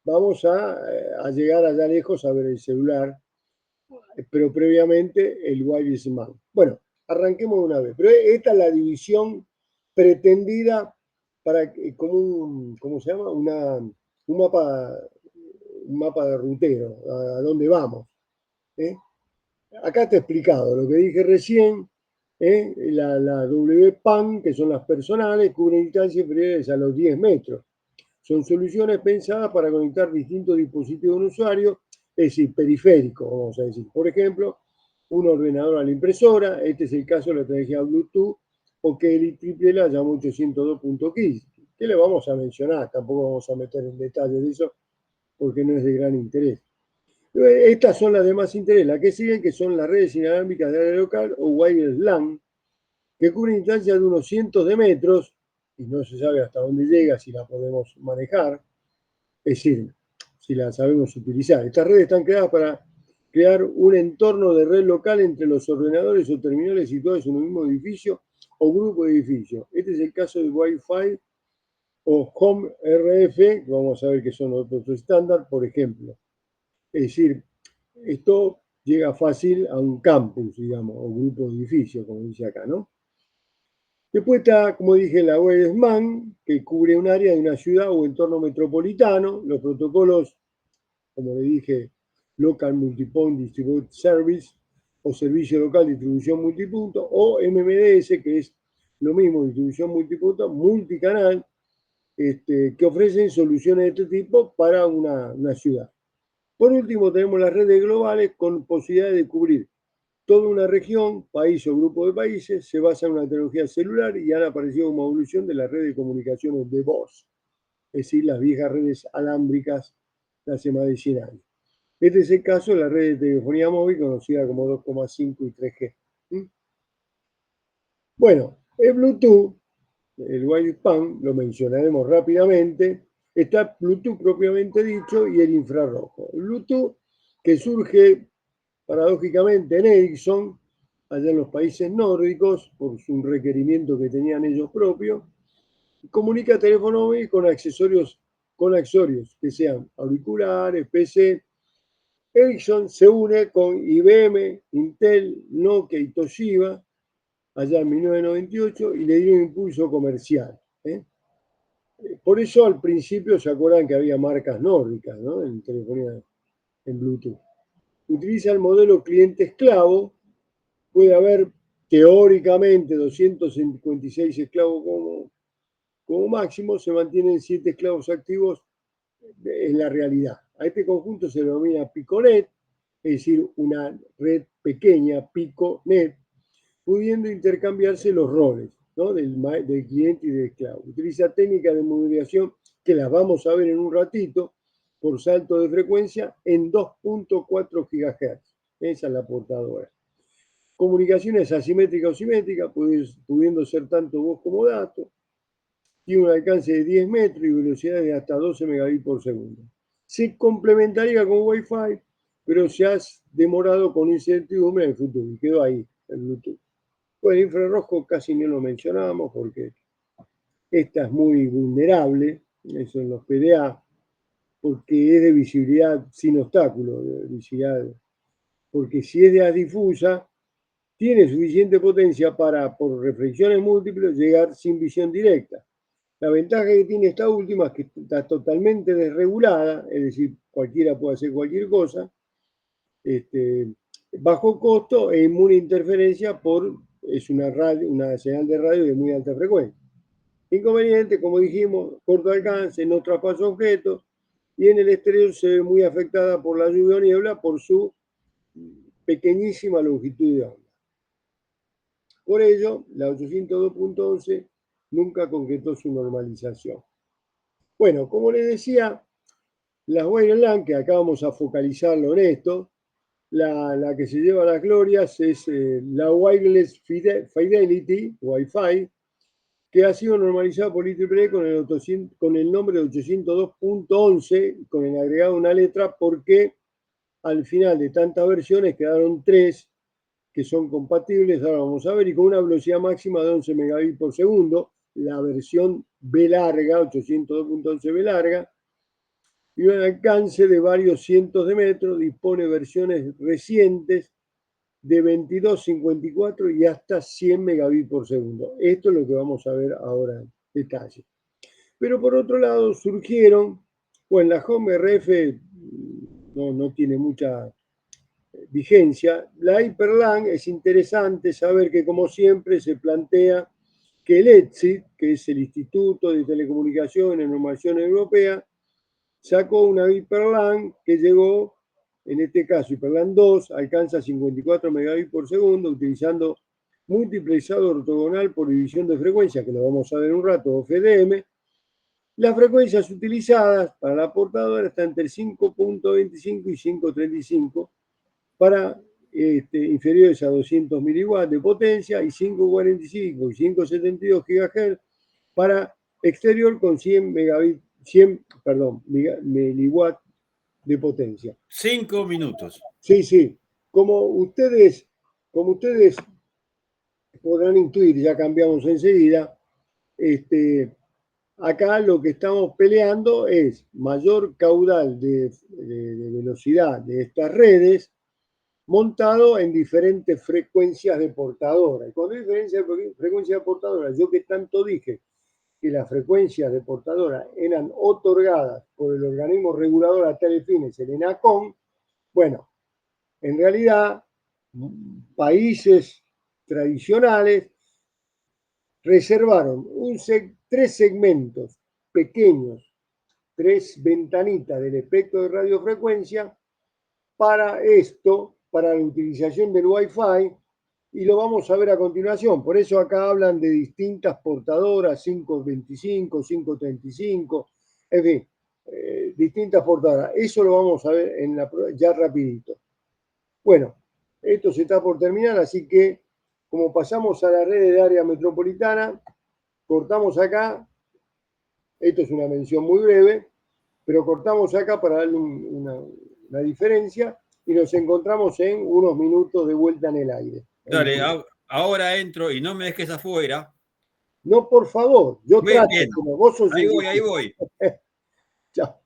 vamos a llegar allá lejos a ver el celular, pero previamente el wireless man. Bueno, arranquemos de una vez. Pero esta es la división pretendida para como ¿cómo se llama? Un mapa, un mapa de rutero, a dónde vamos. ¿eh? Acá está explicado lo que dije recién. La WPAN, que son las personales, cubren distancias inferiores a los 10 metros. Son soluciones pensadas para conectar distintos dispositivos de un usuario, es decir, periféricos, vamos a decir. Por ejemplo, un ordenador a la impresora, este es el caso de la tecnología Bluetooth, o que el IEEE la llama 802.15, que le vamos a mencionar, tampoco vamos a meter en detalle de eso, porque no es de gran interés. Estas son las de más interés, las que siguen, que son las redes inalámbricas de área local o wireless LAN, que cubre instancias de unos cientos de metros, y no se sabe hasta dónde llega, si la podemos manejar, es decir, si la sabemos utilizar. Estas redes están creadas para crear un entorno de red local entre los ordenadores o terminales situados en un mismo edificio o grupo de edificios. Este es el caso de Wi-Fi o Home RF, que vamos a ver que son otros estándar, por ejemplo. Es decir, esto llega fácil a un campus, digamos, o grupo de edificios, como dice acá, ¿no? Después está, como dije, la WebSMAN, que cubre un área de una ciudad o entorno metropolitano. Los protocolos, como le dije, Local Multipoint Distributed Service o Servicio Local de Distribución Multipunto, o MMDS, que es lo mismo, distribución multipunto, multicanal, que ofrecen soluciones de este tipo para una ciudad. Por último, tenemos las redes globales con posibilidad de cubrir toda una región, país o grupo de países. Se basa en una tecnología celular y han aparecido como evolución de las redes de comunicaciones de voz, es decir, las viejas redes alámbricas de hace más de 100 años. Este es el caso de la red de telefonía móvil conocida como 2,5 y 3G. Bueno, el Bluetooth, el wideband, lo mencionaremos rápidamente. Está Bluetooth propiamente dicho y el infrarrojo. El Bluetooth, que surge paradójicamente en Ericsson, allá en los países nórdicos, por un requerimiento que tenían ellos propios, comunica teléfono móvil con accesorios que sean auriculares, PC. Ericsson se une con IBM, Intel, Nokia y Toshiba allá en 1998 y le dio un impulso comercial. Por eso al principio se acuerdan que había marcas nórdicas, ¿no?, en telefonía en Bluetooth. Utiliza el modelo cliente esclavo. Puede haber teóricamente 256 esclavos como máximo. Se mantienen 7 esclavos activos en la realidad. A este conjunto se denomina PicoNet, es decir, una red pequeña, PicoNet, pudiendo intercambiarse los roles, ¿no?, del cliente y del esclavo. Utiliza técnicas de modulación que las vamos a ver en un ratito, por salto de frecuencia en 2.4 GHz. Esa es la portadora. Comunicaciones asimétricas o simétricas, pudiendo ser tanto voz como datos. Tiene un alcance de 10 metros y velocidades de hasta 12 megabits por segundo. Se complementaría con Wi-Fi, pero se ha demorado con incertidumbre en el futuro y quedó ahí el Bluetooth. Pues el infrarrojo casi no lo mencionamos porque esta es muy vulnerable, eso en los PDA, porque es de visibilidad sin obstáculo, de visibilidad, porque si es de difusa, tiene suficiente potencia para, por reflexiones múltiples, llegar sin visión directa. La ventaja que tiene esta última es que está totalmente desregulada, es decir, cualquiera puede hacer cualquier cosa, bajo costo e inmune a interferencia es una señal de radio de muy alta frecuencia. Inconveniente, como dijimos, corto alcance, no traspasa objetos, y en el exterior se ve muy afectada por la lluvia o niebla por su pequeñísima longitud de onda. Por ello, la 802.11 nunca concretó su normalización. Bueno, como les decía, las Wireless LAN, que acá vamos a focalizarlo en esto, la que se lleva las glorias es la Wireless Fidelity, Wi-Fi, que ha sido normalizada por IEEE con el nombre de 802.11, con el agregado de una letra, porque al final de tantas versiones quedaron 3 que son compatibles, ahora vamos a ver, y con una velocidad máxima de 11 megabits por segundo, la versión B larga, 802.11 B larga, y un alcance de varios cientos de metros. Dispone versiones recientes de 22, 54 y hasta 100 megabits por segundo. Esto es lo que vamos a ver ahora en detalle. Pero por otro lado surgieron, pues la Home RF no tiene mucha vigencia. La HyperLAN es interesante saber que, como siempre, se plantea que el ETSI, que es el Instituto de Telecomunicaciones y Normación Europea, sacó una HyperLAN que llegó, en este caso HyperLAN 2, alcanza 54 megabits por segundo, utilizando multiplexado ortogonal por división de frecuencia, que lo vamos a ver en un rato, o FDM. Las frecuencias utilizadas para la portadora están entre 5.25 y 5.35 para inferiores a 200 miliwatts de potencia y 545 y 572 GHz para exterior con 100 megabits, 100, perdón, miliwatts de potencia. 5 minutos. Sí, sí. Como ustedes podrán intuir, ya cambiamos enseguida, acá lo que estamos peleando es mayor caudal de velocidad de estas redes montado en diferentes frecuencias de portadora. Y cuando hay frecuencia de portadora, yo que tanto dije que las frecuencias de portadora eran otorgadas por el organismo regulador a tales fines, el ENACOM, bueno, en realidad países tradicionales reservaron tres segmentos pequeños, tres ventanitas del espectro de radiofrecuencia para esto, para la utilización del Wi-Fi, y lo vamos a ver a continuación. Por eso acá hablan de distintas portadoras, 525, 535, en fin, distintas portadoras. Eso lo vamos a ver ya rapidito. Bueno, esto se está por terminar, así que como pasamos a la red de área metropolitana, cortamos acá. Esto es una mención muy breve, pero cortamos acá para darle una diferencia y nos encontramos en unos minutos de vuelta en el aire. Dale, ahora entro y no me dejes afuera. No, por favor, yo Bien, trato, bien. como vos sos Ahí voy, ahí voy. Chao.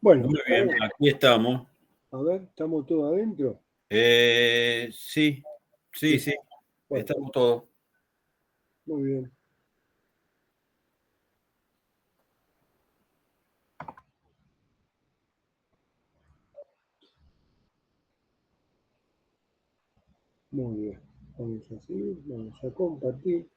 Bueno, Muy bien, aquí estamos. a ver, ¿estamos todos adentro? Sí, sí, sí. Bueno, Estamos todos. muy bien. Muy bien. Vamos a seguir, vamos a compartir.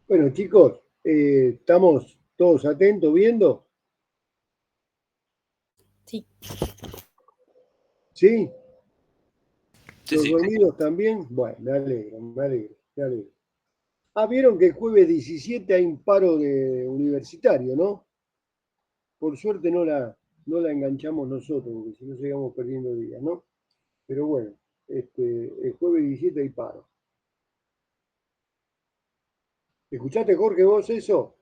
Bueno, chicos, estamos todos atentos viendo. Sí. ¿Sí? Sí, ¿Los sí. dormidos también? Bueno, me alegro, me alegro, me alegro. Ah, vieron que el jueves 17 hay un paro de universitario, ¿no? Por suerte no la enganchamos nosotros, porque si no seguimos perdiendo días, ¿no? Pero bueno, el jueves 17 hay paro. ¿Escuchaste, Jorge, vos eso?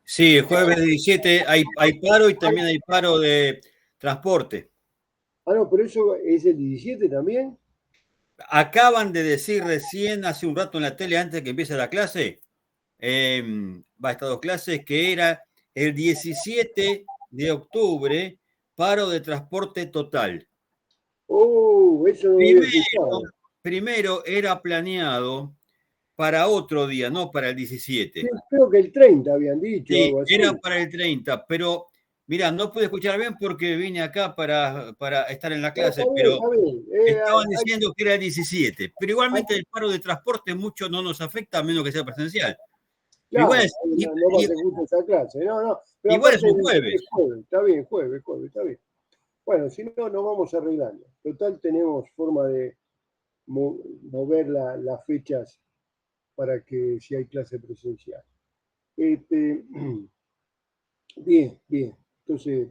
Sí, el jueves 17 hay paro y también hay paro de transporte. Ah, no, pero eso es el 17 también. Acaban de decir recién, hace un rato en la tele, antes de que empiece la clase, va a estas dos clases, que era el 17 de octubre, paro de transporte total. Oh, eso no lo había escuchado. Primero era planeado para otro día, no para el Sí, 17. creo que el 30 habían dicho, Sí, algo así. era para el 30, pero mira, no pude escuchar bien porque vine acá para estar en la No, está clase, bien, pero está bien. estaban diciendo que era el 17. Pero Hay- igualmente el paro de transporte mucho no nos afecta a menos que sea presencial. Pero claro, no, no va a ser justo esa clase. No, no. Pero igual es aparte un jueves. es jueves, está bien, jueves, está bien. Bueno, si no, nos vamos arreglando. Total, tenemos forma de mover las fechas para que si hay clase presencial. Este, bien, bien. Entonces,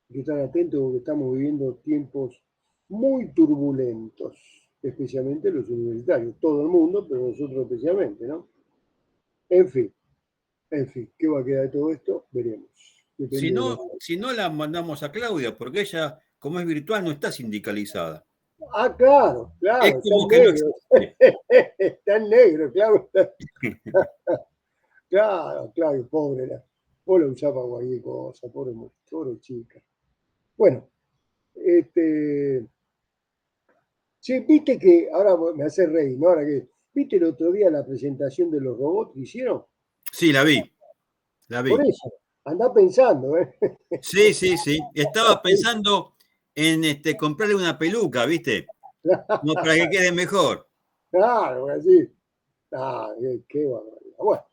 hay que estar atentos porque estamos viviendo tiempos muy turbulentos, especialmente los universitarios, todo el mundo, pero nosotros especialmente, ¿no? En fin, ¿qué va a quedar de todo esto? Veremos. Si Depende de no, nosotros. si no la mandamos a Claudia, porque ella, como es virtual, no está sindicalizada. Ah, claro, Es claro, está como en que no negro. existe. Está en negro, claro. Claro, claro, pobre. Vos lo usás para cualquier cosa, pobre chica. Bueno, este, sí, viste que, ahora me hace reír, ¿no? Ahora que, ¿viste el otro día la presentación de los robots que hicieron? Sí, la vi, la Por vi. eso, andá pensando, ¿eh? Sí, sí, sí. Estaba pensando en comprarle una peluca, ¿viste? Como para que quede mejor. Claro, así. Ah, qué barbaridad.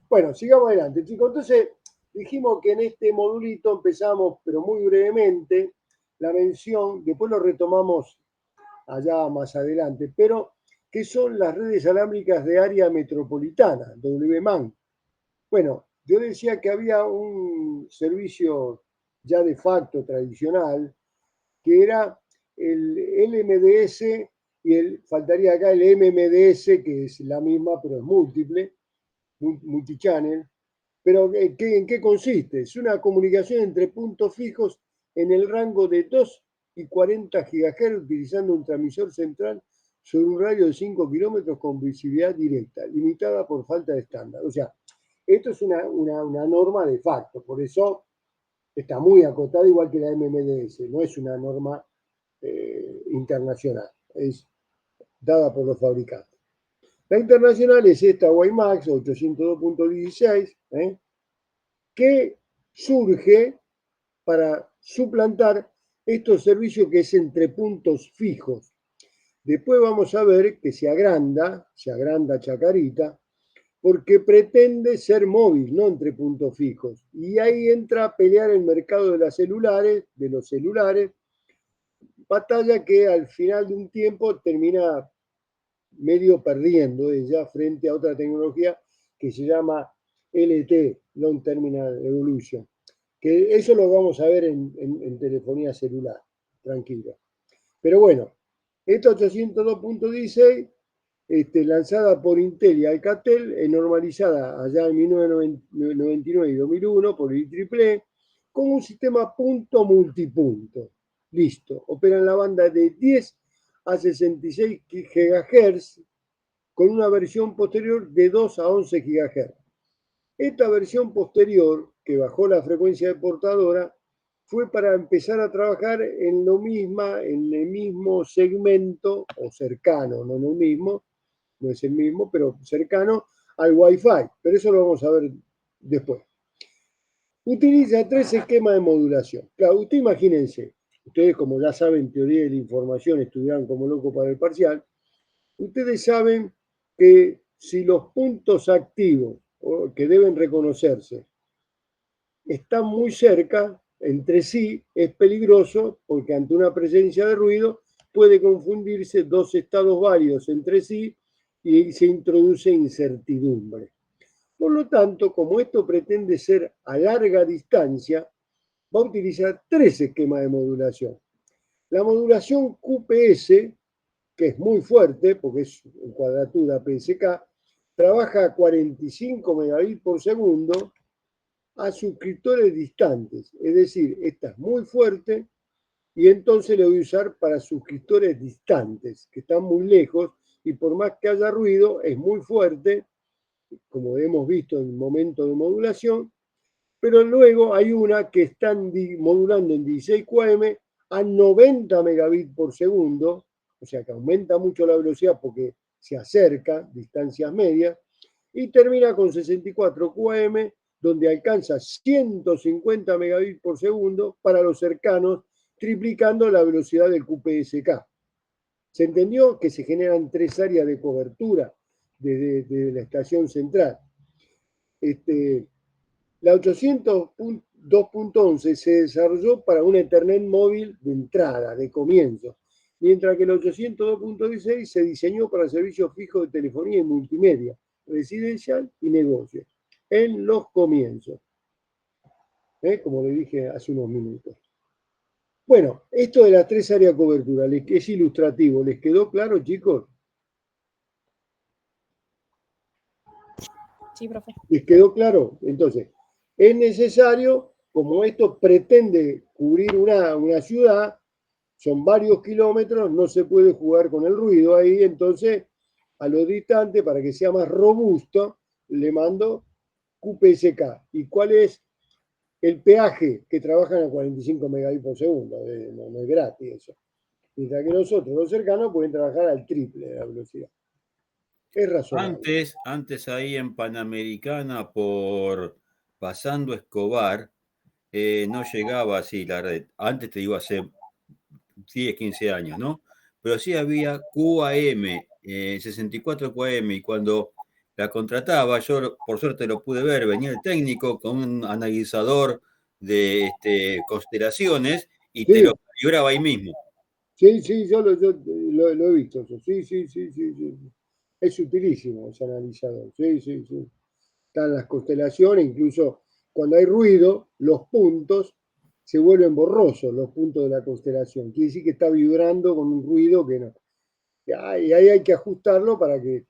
Bueno, sigamos adelante, chicos. Entonces, dijimos que en este modulito empezamos, pero muy brevemente, la mención, después lo retomamos allá más adelante, pero ¿qué son las redes alámbricas de área metropolitana, WMAN? Bueno, yo decía que había un servicio ya de facto tradicional, que era el LMDS faltaría acá el MMDS, que es la misma, pero es múltiple, multichannel. Pero ¿en qué consiste? Es una comunicación entre puntos fijos en el rango de 2 y 40 GHz utilizando un transmisor central sobre un radio de 5 kilómetros con visibilidad directa, limitada por falta de estándar. O sea, esto es una norma de facto, por eso está muy acotada igual que la MMDS, no es una norma internacional, es dada por los fabricantes. La internacional es esta WiMAX 802.16, que surge para suplantar estos servicios que es entre puntos fijos. Después vamos a ver que se agranda Chacarita, porque pretende ser móvil, no entre puntos fijos. Y ahí entra a pelear el mercado de los celulares, batalla que al final de un tiempo termina medio perdiendo ella frente a otra tecnología que se llama LT, Long Terminal Evolution, que eso lo vamos a ver en telefonía celular, tranquilo. Pero bueno, esta 802.16, lanzada por Intel y Alcatel, normalizada allá en 1999 y 2001 por el IEEE, con un sistema punto multipunto. Listo, opera en la banda de 10 a 66 GHz con una versión posterior de 2 a 11 GHz. Esta versión posterior, que bajó la frecuencia de portadora, fue para empezar a trabajar en en el mismo segmento, o cercano, no en el mismo, no es el mismo, pero cercano al Wi-Fi. Pero eso lo vamos a ver después. Utiliza 3 esquemas de modulación. Claro, usted imagínense, ustedes como ya saben teoría de la información, estudiaron como loco para el parcial, ustedes saben que si los puntos activos que deben reconocerse están muy cerca entre sí, es peligroso porque ante una presencia de ruido puede confundirse dos estados válidos entre sí y se introduce incertidumbre. Por lo tanto, como esto pretende ser a larga distancia, va a utilizar tres esquemas de modulación. La modulación QPS, que es muy fuerte, porque es en cuadratura PSK, trabaja a 45 megabits por segundo a suscriptores distantes. Es decir, esta es muy fuerte y entonces le voy a usar para suscriptores distantes, que están muy lejos y por más que haya ruido, es muy fuerte, como hemos visto en el momento de modulación, pero luego hay una que están modulando en 16 QAM a 90 megabits por segundo, o sea que aumenta mucho la velocidad porque se acerca distancias medias, y termina con 64 QAM, donde alcanza 150 megabits por segundo para los cercanos, triplicando la velocidad del QPSK. ¿Se entendió que se generan tres áreas de cobertura desde la estación central? La 802.11 se desarrolló para un Ethernet móvil de entrada, de comienzo, mientras que el 802.16 se diseñó para servicios fijos de telefonía y multimedia, residencial y negocio, en los comienzos, como le dije hace unos minutos. Bueno, esto de las tres áreas de cobertura es ilustrativo. ¿Les quedó claro, chicos? Sí, profe. ¿Les quedó claro? Entonces, es necesario, como esto pretende cubrir una ciudad, son varios kilómetros, no se puede jugar con el ruido ahí, entonces a lo distante, para que sea más robusto, le mando QPSK. ¿Y cuál es el peaje que trabajan a 45 megabits por segundo? No es gratis eso. Mientras que nosotros, los cercanos, pueden trabajar al triple de la velocidad. Es razonable. Antes ahí en Panamericana, pasando Escobar, no llegaba así la red. Antes te digo hace 10, 15 años, ¿no? Pero sí había QAM, 64 QAM, y cuando la contrataba, yo por suerte lo pude ver, venía el técnico con un analizador de constelaciones y te lo calibraba ahí mismo. Sí, yo lo he visto eso. Sí. Es utilísimo ese analizador. Sí. Están las constelaciones, incluso cuando hay ruido, los puntos se vuelven borrosos, los puntos de la constelación. Quiere decir que está vibrando con un ruido que no. Y ahí hay que ajustarlo para que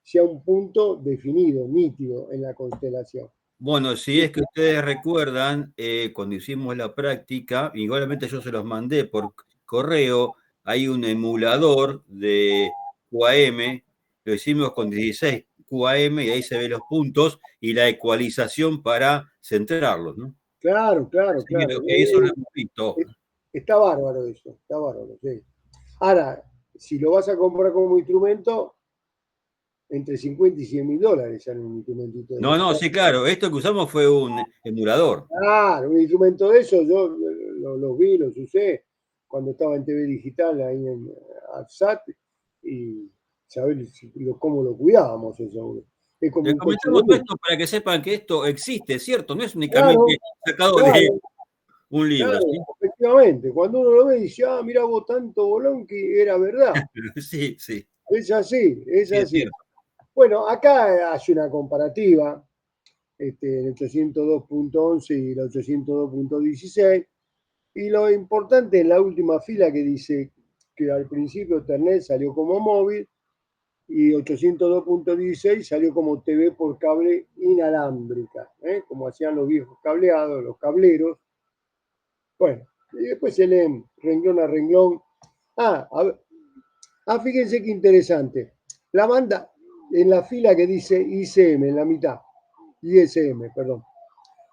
sea un punto definido, nítido en la constelación. Bueno, si es que ustedes recuerdan, cuando hicimos la práctica, igualmente yo se los mandé por correo, hay un emulador de QAM, lo hicimos con 16 QAM y ahí se ven los puntos y la ecualización para centrarlos, ¿no? Claro. Eso lo hemos visto. Está bárbaro eso, sí. Ahora, si lo vas a comprar como instrumento, entre 50 y 100 mil dólares sale un instrumentito de eso. No, sí, claro. Esto que usamos fue un emulador. Claro, un instrumento de eso, yo los vi, los usé cuando estaba en TV Digital, ahí en ARSAT, y sabés cómo lo cuidábamos eso. Es como Les un coche comentamos de todo luz. esto para que sepan que esto existe, ¿cierto? No es únicamente sacado de Claro, un libro. ¿Sí? efectivamente. Cuando uno lo ve, dice, mira vos tanto bolón que era verdad. Sí. Es así. Sí, es cierto. Bueno, acá hace una comparativa, el 802.11 y el 802.16, y lo importante es la última fila que dice que al principio Ethernet salió como móvil y 802.16 salió como TV por cable inalámbrica, como hacían los viejos cableados, los cableros. Bueno, y después se leen renglón a renglón. Fíjense qué interesante. La banda en la fila que dice ICM, en la mitad, ISM, perdón.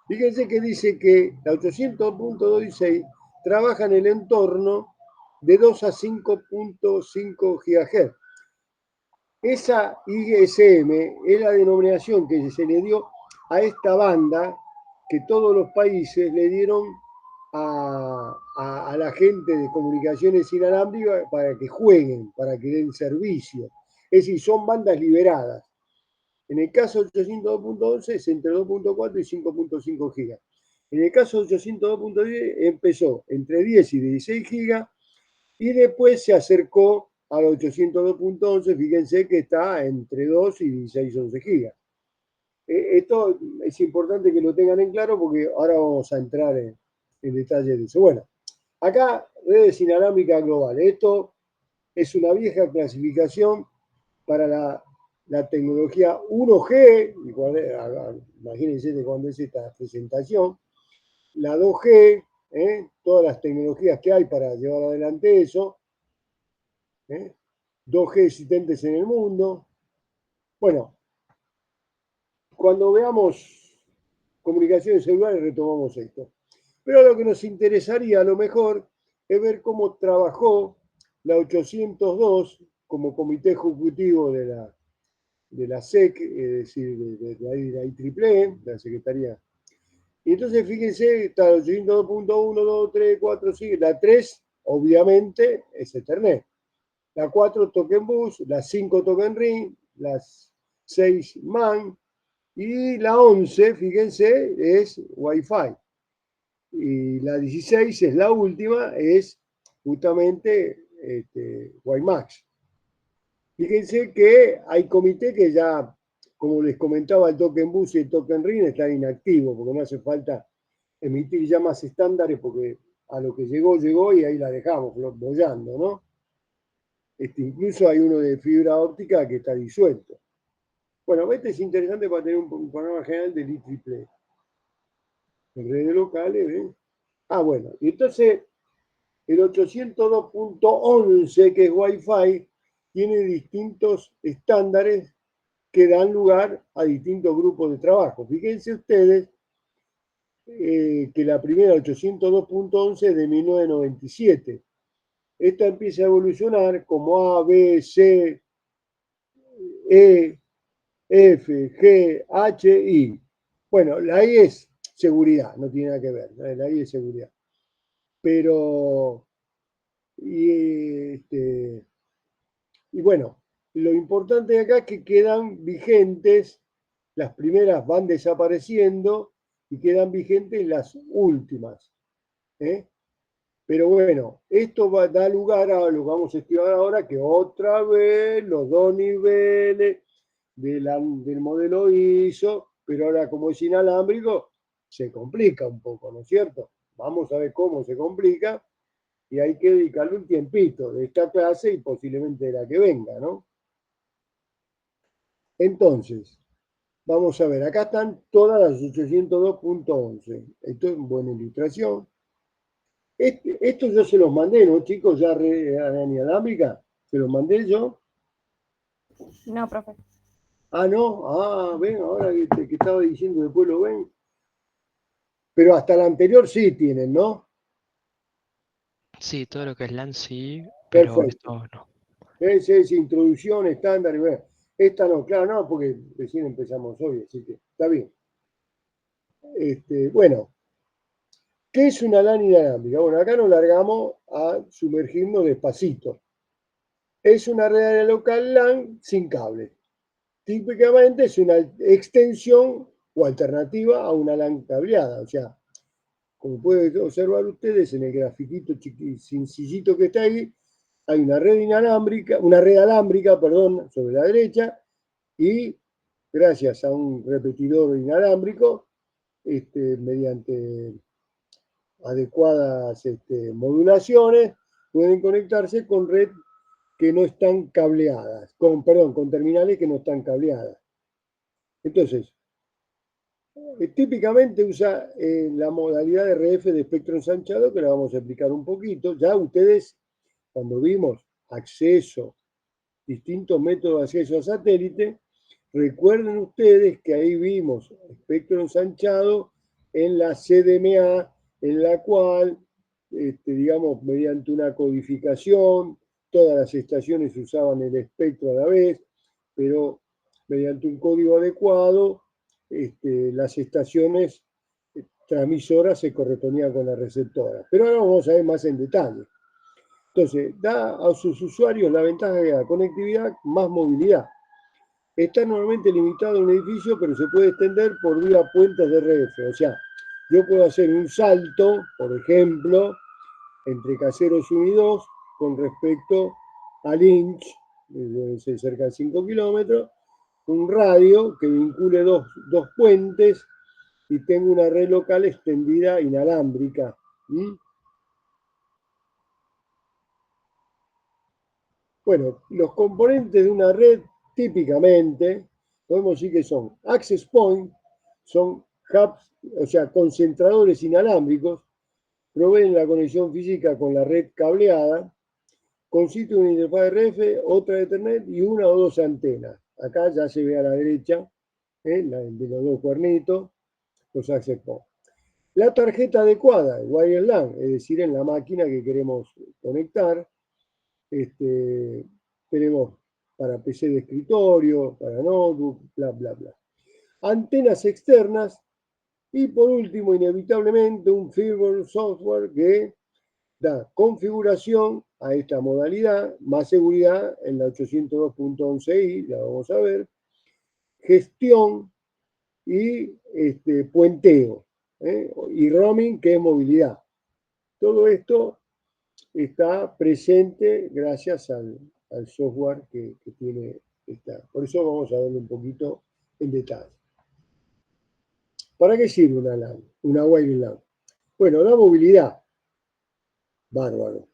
Fíjense que dice que la 800.16 trabaja en el entorno de 2 a 5.5 GHz. Esa ISM es la denominación que se le dio a esta banda que todos los países le dieron a la gente de comunicaciones inalámbricas para que jueguen, para que den servicio. Es decir, son bandas liberadas. En el caso 802.11 es entre 2.4 y 5.5 gigas. En el caso 802.10 empezó entre 10 y 16 gigas y después se acercó al 802.11. Fíjense que está entre 2 y 16-11 gigas. Esto es importante que lo tengan en claro porque ahora vamos a entrar en detalle de eso. Bueno, acá redes inalámbricas globales. Esto es una vieja clasificación para la tecnología 1G, imagínense de cuándo es esta presentación, la 2G, todas las tecnologías que hay para llevar adelante eso, 2G existentes en el mundo. Bueno, cuando veamos comunicaciones celulares retomamos esto. Pero lo que nos interesaría a lo mejor es ver cómo trabajó la 802 como comité ejecutivo de la SEC, es decir, de la IEEE, de la Secretaría. Y entonces fíjense, está 802.1, 2, 3, 4, 5, la 3 obviamente es Ethernet. La 4 Token Bus, la 5 Token Ring, las 6 MAN y la 11, fíjense, es Wi-Fi. Y la 16 es la última, es justamente WiMAX. Fíjense que hay comités que ya, como les comentaba, el Token Bus y el Token Ring están inactivos porque no hace falta emitir ya más estándares porque a lo que llegó y ahí la dejamos bollando, ¿no? Incluso hay uno de fibra óptica que está disuelto. Bueno, este es interesante para tener un panorama general del IEEE. En redes locales, ¿ven? Ah, bueno, y entonces el 802.11, que es Wi-Fi, tiene distintos estándares que dan lugar a distintos grupos de trabajo. Fíjense ustedes que la primera 802.11 es de 1997. Esta empieza a evolucionar como A, B, C, E, F, G, H, I. Bueno, la I es seguridad, no tiene nada que ver, la I es seguridad. Pero, y bueno, lo importante de acá es que quedan vigentes, las primeras van desapareciendo y quedan vigentes las últimas. Pero bueno, esto da lugar a lo que vamos a estudiar ahora, que otra vez los dos niveles del modelo ISO, pero ahora como es inalámbrico, se complica un poco, ¿no es cierto? Vamos a ver cómo se complica y hay que dedicarle un tiempito de esta clase y posiblemente de la que venga, ¿no? Entonces, vamos a ver, acá están todas las 802.11. Esto es una buena ilustración. Esto yo se los mandé, ¿no, chicos? Ya en inalámbrica, se los mandé yo. No, profe. Ah, no, ven, ahora que estaba diciendo después lo ven. Pero hasta la anterior sí tienen, ¿no? Sí, todo lo que es LAN sí, pero Perfecto. esto no. Es introducción, estándar, y bueno. Esta no, claro, no, porque recién empezamos hoy, así que está bien. Bueno, ¿qué es una LAN inalámbrica? Bueno, acá nos largamos a sumergirnos despacito. Es una red local LAN sin cable. Típicamente es una extensión o alternativa a una LAN cableada. O sea, como pueden observar ustedes en el grafiquito sencillito que está ahí, hay una red inalámbrica, una red alámbrica, perdón, sobre la derecha, y gracias a un repetidor inalámbrico, mediante adecuadas modulaciones, pueden conectarse con red que no están cableadas, con terminales que no están cableadas. Entonces, típicamente usa la modalidad de RF de espectro ensanchado, que la vamos a explicar un poquito. Ya ustedes, cuando vimos acceso, distintos métodos de acceso a satélite, recuerden ustedes que ahí vimos espectro ensanchado en la CDMA, en la cual, digamos, mediante una codificación, todas las estaciones usaban el espectro a la vez, pero mediante un código adecuado, las estaciones transmisoras se correspondían con la receptora. Pero ahora vamos a ver más en detalle. Entonces, da a sus usuarios la ventaja de la conectividad más movilidad. está normalmente limitado a un edificio, pero se puede extender por vía puentes de RF. O sea, yo puedo hacer un salto, por ejemplo, entre Caseros 1 y 2 con respecto a Lynch, debe ser cerca de 5 kilómetros, un radio que vincule dos puentes y tengo una red local extendida inalámbrica. Bueno, los componentes de una red típicamente, podemos decir que son access point, son hubs, o sea, concentradores inalámbricos, proveen la conexión física con la red cableada, consiste en una interfaz de RF, otra de Ethernet y una o dos antenas. Acá ya se ve a la derecha, de los dos cuernitos, los access point. La tarjeta adecuada, el wireless LAN, es decir, en la máquina que queremos conectar, tenemos para PC de escritorio, para notebook, bla, bla, bla. Antenas externas y por último, inevitablemente, un firmware software que da configuración a esta modalidad, más seguridad en la 802.11i, la vamos a ver, gestión y puenteo, y roaming, que es movilidad. Todo esto está presente gracias al software que tiene esta. Por eso vamos a verlo un poquito en detalle. ¿Para qué sirve una LAN? Una wireless LAN. Bueno, da movilidad. Bárbaro.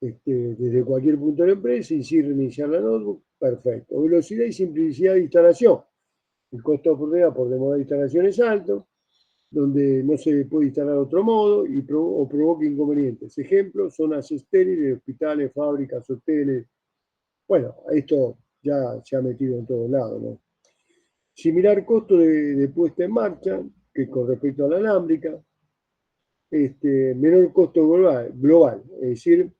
Desde cualquier punto de la empresa, iniciar la notebook, perfecto. Velocidad y simplicidad de instalación. El costo de oportunidad por demora de instalación es alto, donde no se puede instalar de otro modo o provoca inconvenientes. Ejemplos, zonas estériles, hospitales, fábricas, hoteles. Bueno, esto ya se ha metido en todos lados, ¿no? Similar costo de puesta en marcha que con respecto a la alámbrica, menor costo global, es decir,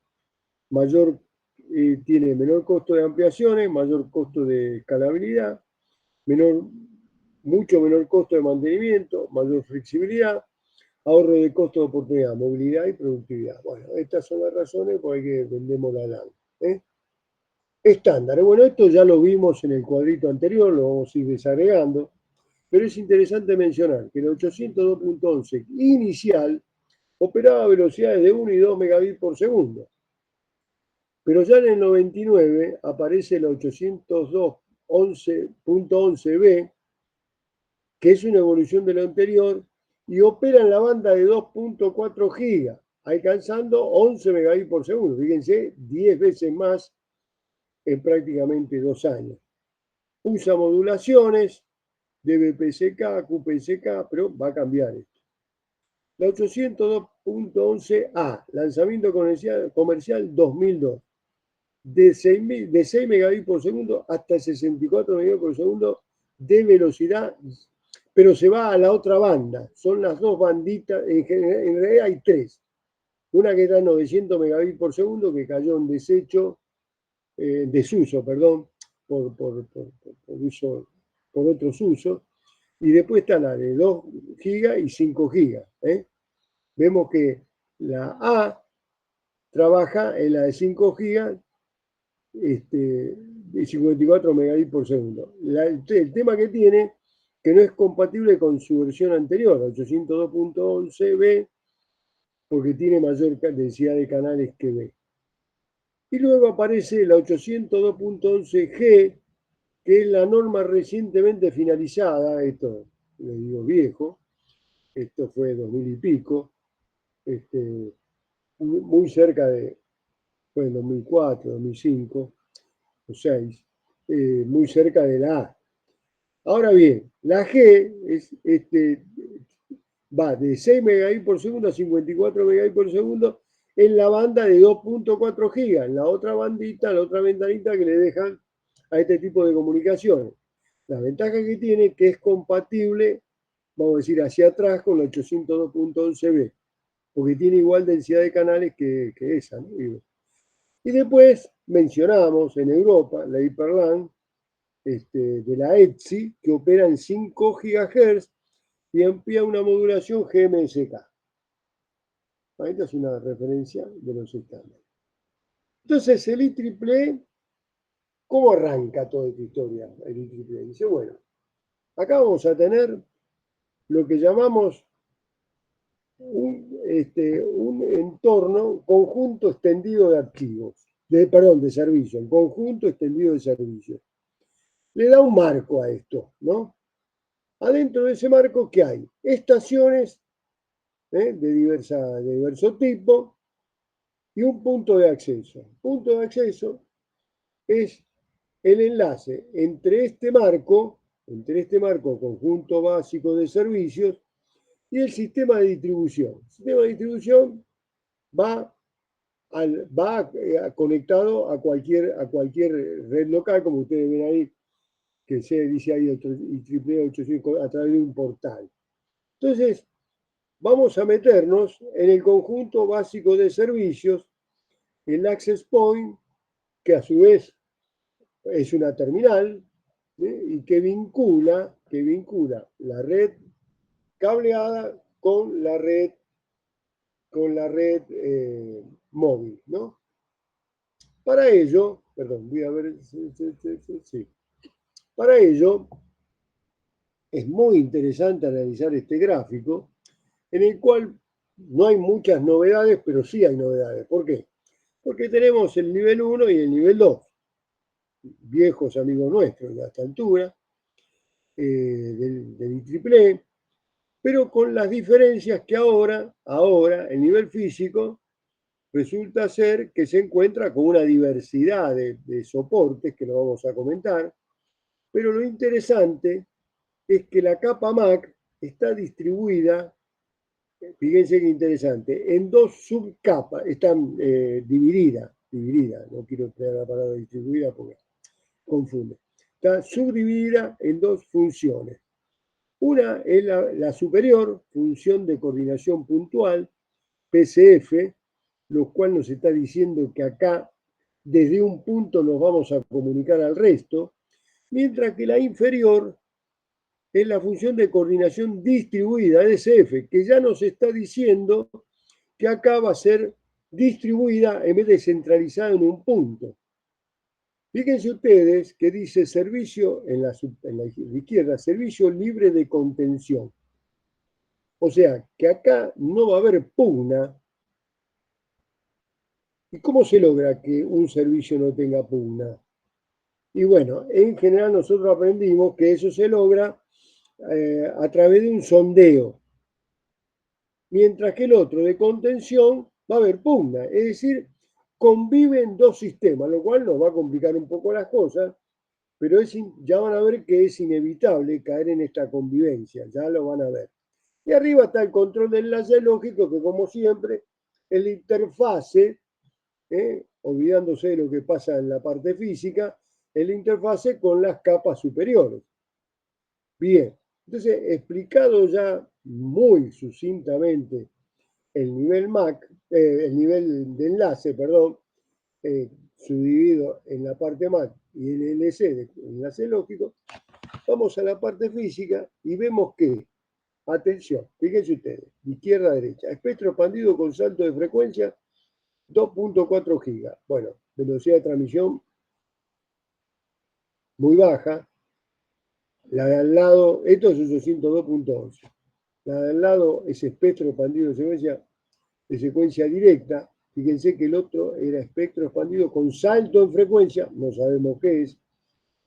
tiene menor costo de ampliaciones, mayor costo de escalabilidad, mucho menor costo de mantenimiento, mayor flexibilidad, ahorro de costo de oportunidad, movilidad y productividad. Bueno, estas son las razones por las que vendemos la LAN. Estándar. Bueno, esto ya lo vimos en el cuadrito anterior, lo vamos a ir desagregando, pero es interesante mencionar que el 802.11 inicial operaba a velocidades de 1 y 2 megabits por segundo. Pero ya en el 99 aparece el 802.11b, que es una evolución de lo anterior, y opera en la banda de 2.4 gigas, alcanzando 11 megabits por segundo. Fíjense, 10 veces más en prácticamente 2 años. Usa modulaciones de BPSK, QPSK, pero va a cambiar esto. La 802.11a, lanzamiento comercial 2002, de 6 megabits por segundo hasta 64 megabits por segundo de velocidad, pero se va a la otra banda. Son las dos banditas, en realidad hay tres. Una que está en 900 megabits por segundo, que cayó en desuso, perdón, por otros usos. Y después está la de 2 gigas y 5 gigas. Vemos que la A trabaja en la de 5 gigas, de 54 megabits por segundo. El tema que tiene, que no es compatible con su versión anterior, 802.11b, porque tiene mayor densidad de canales que B. Y luego aparece la 802.11g, que es la norma recientemente finalizada, esto le digo viejo, esto fue 2000 y pico, muy cerca fue en 2004, 2005 o 2006, muy cerca de la A. Ahora bien, la G va de 6 megabits por segundo a 54 megabits por segundo en la banda de 2.4 gigas, en la otra bandita, la otra ventanita que le dejan a este tipo de comunicaciones. La ventaja que tiene es que es compatible, vamos a decir, hacia atrás con la 802.11b, porque tiene igual densidad de canales que esa, ¿no? Y después mencionamos en Europa la HyperLAN de la ETSI, que opera en 5 GHz y amplía una modulación GMSK. Esta es una referencia de los estándares. Entonces, el IEEE ¿Cómo arranca toda esta historia el IEEE? Dice, bueno, acá vamos a tener lo que llamamos un entorno, conjunto extendido de archivos, de servicios, conjunto extendido de servicios. Le da un marco a esto, ¿no? Adentro de ese marco, ¿qué hay? Estaciones de diverso tipo y un punto de acceso. Punto de acceso es el enlace entre este marco conjunto básico de servicios, y el sistema de distribución. El sistema de distribución va conectado a cualquier red local, como ustedes ven ahí, que se dice ahí IEEE 805 a través de un portal. Entonces, vamos a meternos en el conjunto básico de servicios, el access point, que a su vez es una terminal, y que vincula la red cableada con la red móvil, ¿no? Para ello, perdón, voy a ver, sí. Para ello es muy interesante analizar este gráfico, en el cual no hay muchas novedades, pero sí hay novedades. ¿Por qué? Porque tenemos el nivel 1 y el nivel 2, viejos amigos nuestros a esta altura, del IEEE, pero con las diferencias que ahora el nivel físico resulta ser que se encuentra con una diversidad de soportes que lo vamos a comentar, pero lo interesante es que la capa MAC está distribuida, fíjense qué interesante, en dos subcapas, están divididas, no quiero emplear la palabra distribuida porque confunde, está subdividida en dos funciones. Una es la superior, función de coordinación puntual, PCF, lo cual nos está diciendo que acá desde un punto nos vamos a comunicar al resto, mientras que la inferior es la función de coordinación distribuida, DCF, que ya nos está diciendo que acá va a ser distribuida en vez de centralizada en un punto. Fíjense ustedes que dice servicio en la izquierda, servicio libre de contención. O sea, que acá no va a haber pugna. ¿Y cómo se logra que un servicio no tenga pugna? Y bueno, en general nosotros aprendimos que eso se logra a través de un sondeo, mientras que el otro de contención va a haber pugna, es decir, conviven dos sistemas, lo cual nos va a complicar un poco las cosas, pero ya van a ver que es inevitable caer en esta convivencia, ya lo van a ver. Y arriba está el control de enlace lógico, que como siempre, el interfase, olvidándose de lo que pasa en la parte física, el interfase con las capas superiores. Bien, entonces explicado ya muy sucintamente el nivel MAC, el nivel de enlace, perdón, subdividido en la parte MAC y el LC de enlace lógico, vamos a la parte física y vemos que, atención, fíjense ustedes, de izquierda a derecha, espectro expandido con salto de frecuencia 2.4 gigas. Bueno, velocidad de transmisión muy baja. La de al lado, esto es 802.11. La de al lado es espectro expandido de secuencia directa. Fíjense que el otro era espectro expandido con salto en frecuencia, no sabemos qué es.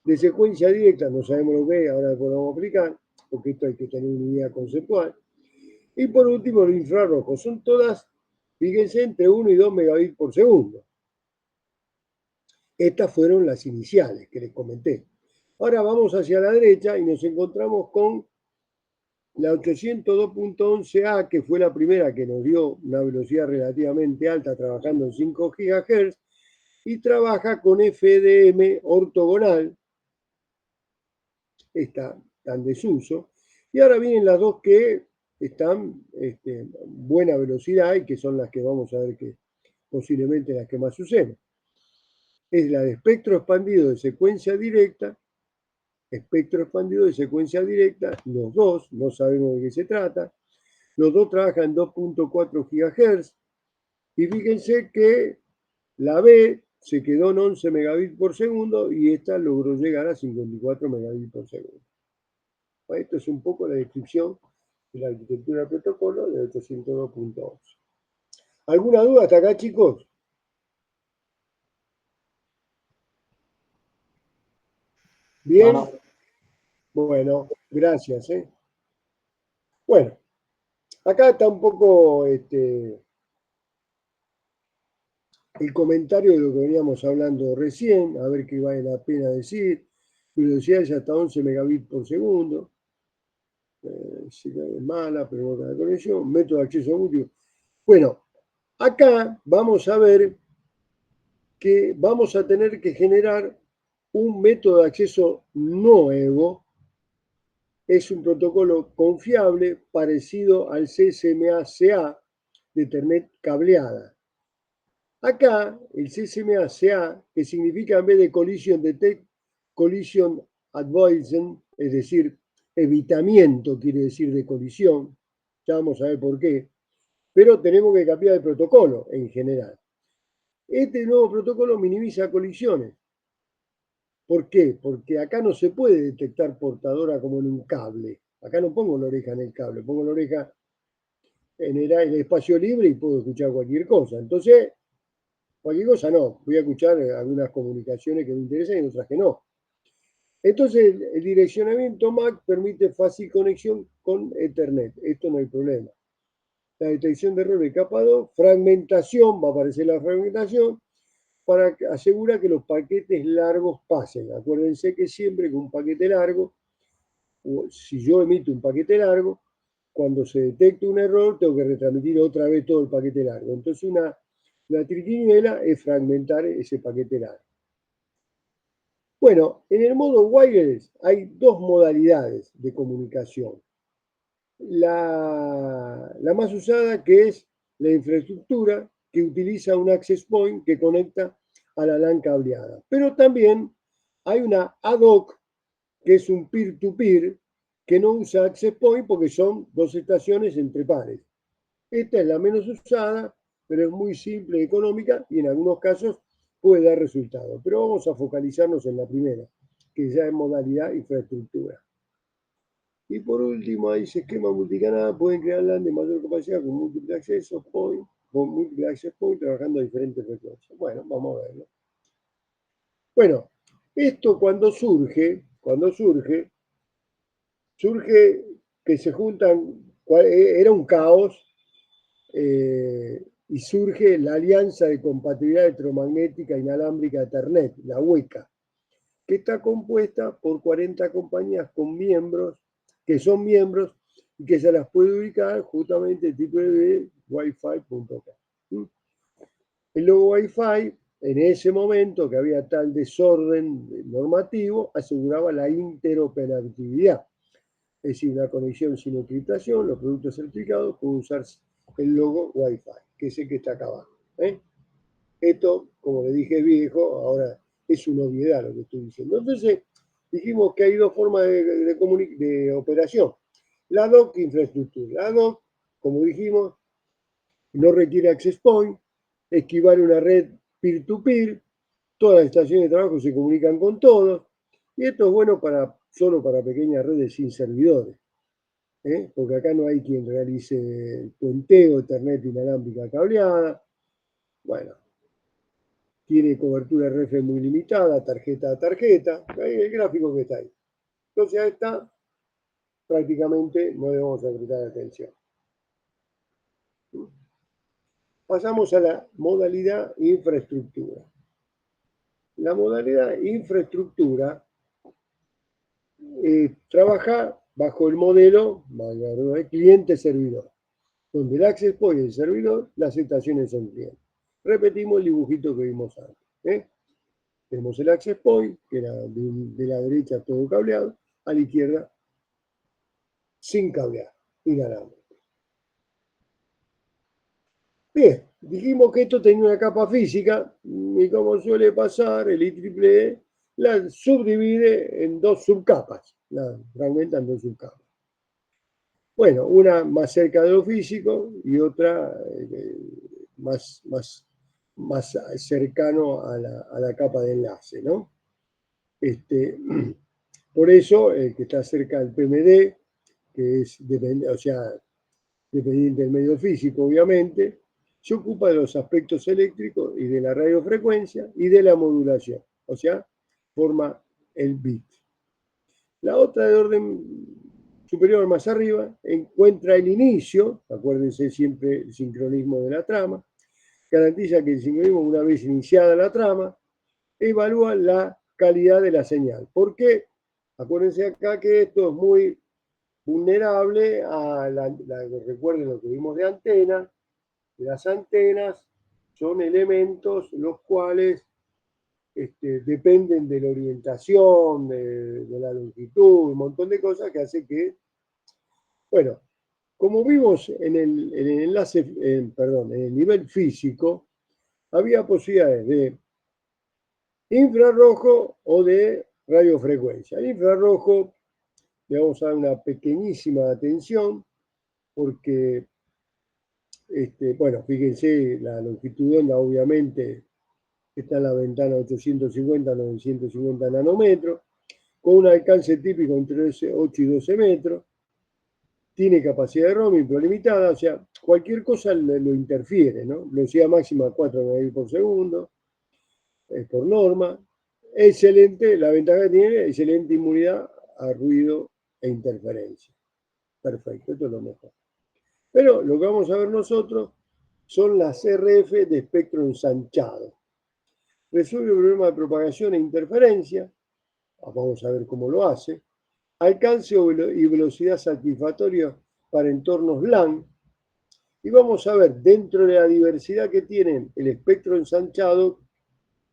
De secuencia directa, no sabemos lo que es, ahora lo podemos aplicar, porque esto hay que tener una idea conceptual. Y por último, el infrarrojo. Son todas, fíjense, entre 1 y 2 megabits por segundo. Estas fueron las iniciales que les comenté. Ahora vamos hacia la derecha y nos encontramos con la 802.11a, que fue la primera que nos dio una velocidad relativamente alta trabajando en 5 GHz y trabaja con FDM ortogonal. Está en desuso. Y ahora vienen las dos que están buena velocidad y que son las que vamos a ver que posiblemente las que más usemos. Es la de espectro expandido de secuencia directa, los dos, no sabemos de qué se trata, los dos trabajan 2.4 GHz y fíjense que la B se quedó en 11 megabits por segundo y esta logró llegar a 54 megabits por segundo. Esto es un poco la descripción de la arquitectura del protocolo de 802.11. ¿Alguna duda hasta acá, chicos? ¿Bien? No. Bueno, gracias. Bueno, acá está un poco el comentario de lo que veníamos hablando recién, a ver qué vale la pena decir. Velocidades hasta 11 megabits por segundo. Si es mala, pero no la conexión. Método de acceso múltiplo. Bueno, acá vamos a ver que vamos a tener que generar un método de acceso nuevo. Es un protocolo confiable parecido al CSMA-CA de Ethernet cableada. Acá el CSMA-CA, que significa en vez de Collision Detect, Collision Avoidance, es decir, evitamiento quiere decir de colisión, ya vamos a ver por qué, pero tenemos que cambiar de protocolo en general. Este nuevo protocolo minimiza colisiones. ¿Por qué? Porque acá no se puede detectar portadora como en un cable. Acá no pongo la oreja en el cable, pongo la oreja en el espacio libre y puedo escuchar cualquier cosa. Entonces, cualquier cosa no. Voy a escuchar algunas comunicaciones que me interesan y otras que no. Entonces, el direccionamiento MAC permite fácil conexión con Ethernet. Esto no hay problema. La detección de error de capa 2, fragmentación, va a aparecer la fragmentación, para asegurar que los paquetes largos pasen. Acuérdense que siempre con un paquete largo, o si yo emito un paquete largo, cuando se detecta un error, tengo que retransmitir otra vez todo el paquete largo. Entonces, una triquiñuela es fragmentar ese paquete largo. Bueno, en el modo wireless hay dos modalidades de comunicación. La más usada, que es la infraestructura, que utiliza un access point que conecta a la LAN cableada. Pero también hay una ad hoc, que es un peer-to-peer, que no usa access point porque son dos estaciones entre pares. Esta es la menos usada, pero es muy simple y económica y en algunos casos puede dar resultados. Pero vamos a focalizarnos en la primera, que ya es modalidad infraestructura. Y por último, ahí se esquema multicanal, pueden crear LAN de mayor capacidad con múltiples accesos point, con múltiples access point trabajando a diferentes frecuencias. Bueno, vamos a verlo. Bueno, esto cuando surge que se juntan, era un caos, y surge la Alianza de Compatibilidad Electromagnética Inalámbrica Ethernet, la UECA, que está compuesta por 40 compañías con miembros, que son miembros y que se las puede ubicar justamente www.wifi.com. El logo Wi-Fi, en ese momento que había tal desorden normativo, aseguraba la interoperabilidad. Es decir, una conexión sin encriptación, los productos certificados pueden usar el logo Wi-Fi, que es el que está acá abajo. Esto, como le dije viejo, ahora es una obviedad lo que estoy diciendo. Entonces, dijimos que hay dos formas de operación. La DOC, infraestructura. La DOC, como dijimos, no requiere access point, equivale a una red peer-to-peer, todas las estaciones de trabajo se comunican con todos, y esto es bueno solo para pequeñas redes sin servidores, porque acá no hay quien realice el puenteo, Ethernet inalámbrica cableada. Bueno, tiene cobertura RF muy limitada, tarjeta a tarjeta, ahí el gráfico que está ahí. Entonces a esta prácticamente no debemos prestar atención. Pasamos a la modalidad infraestructura. La modalidad infraestructura trabaja bajo el modelo de cliente-servidor, donde el access point es el servidor, las estaciones son clientes. Repetimos el dibujito que vimos antes. Tenemos el access point, que era de la derecha todo cableado, a la izquierda sin cablear, inalámbrico. Bien, dijimos que esto tenía una capa física y como suele pasar, el IEEE la subdivide en dos subcapas, la fragmenta en dos subcapas. Bueno, una más cerca de lo físico y otra más más cercano a la capa de enlace, ¿no? Por eso, el que está cerca del PMD, que es dependiente del medio físico, obviamente, se ocupa de los aspectos eléctricos y de la radiofrecuencia y de la modulación, o sea, forma el bit. La otra de orden superior más arriba encuentra el inicio, acuérdense siempre el sincronismo de la trama, garantiza que el sincronismo, una vez iniciada la trama, evalúa la calidad de la señal. ¿Por qué? Acuérdense acá que esto es muy vulnerable a recuerden lo que vimos de antena. Las antenas son elementos los cuales dependen de la orientación, de la longitud, un montón de cosas que hace que, bueno, como vimos en el enlace, perdón, en el nivel físico, había posibilidades de infrarrojo o de radiofrecuencia. El infrarrojo le vamos a dar una pequeñísima atención porque, bueno, fíjense, la longitud de onda obviamente está en la ventana 850-950 nanómetros, con un alcance típico entre 8 y 12 metros, tiene capacidad de roaming pero limitada, o sea, cualquier cosa lo interfiere, ¿no? Velocidad máxima 4 megabits por segundo, por norma. Excelente, la ventaja que tiene, excelente inmunidad a ruido e interferencia. Perfecto, esto es lo mejor. Pero lo que vamos a ver nosotros son las RF de espectro ensanchado. Resuelve el problema de propagación e interferencia. Vamos a ver cómo lo hace. Alcance y velocidad satisfactoria para entornos LAN. Y vamos a ver, dentro de la diversidad que tienen el espectro ensanchado,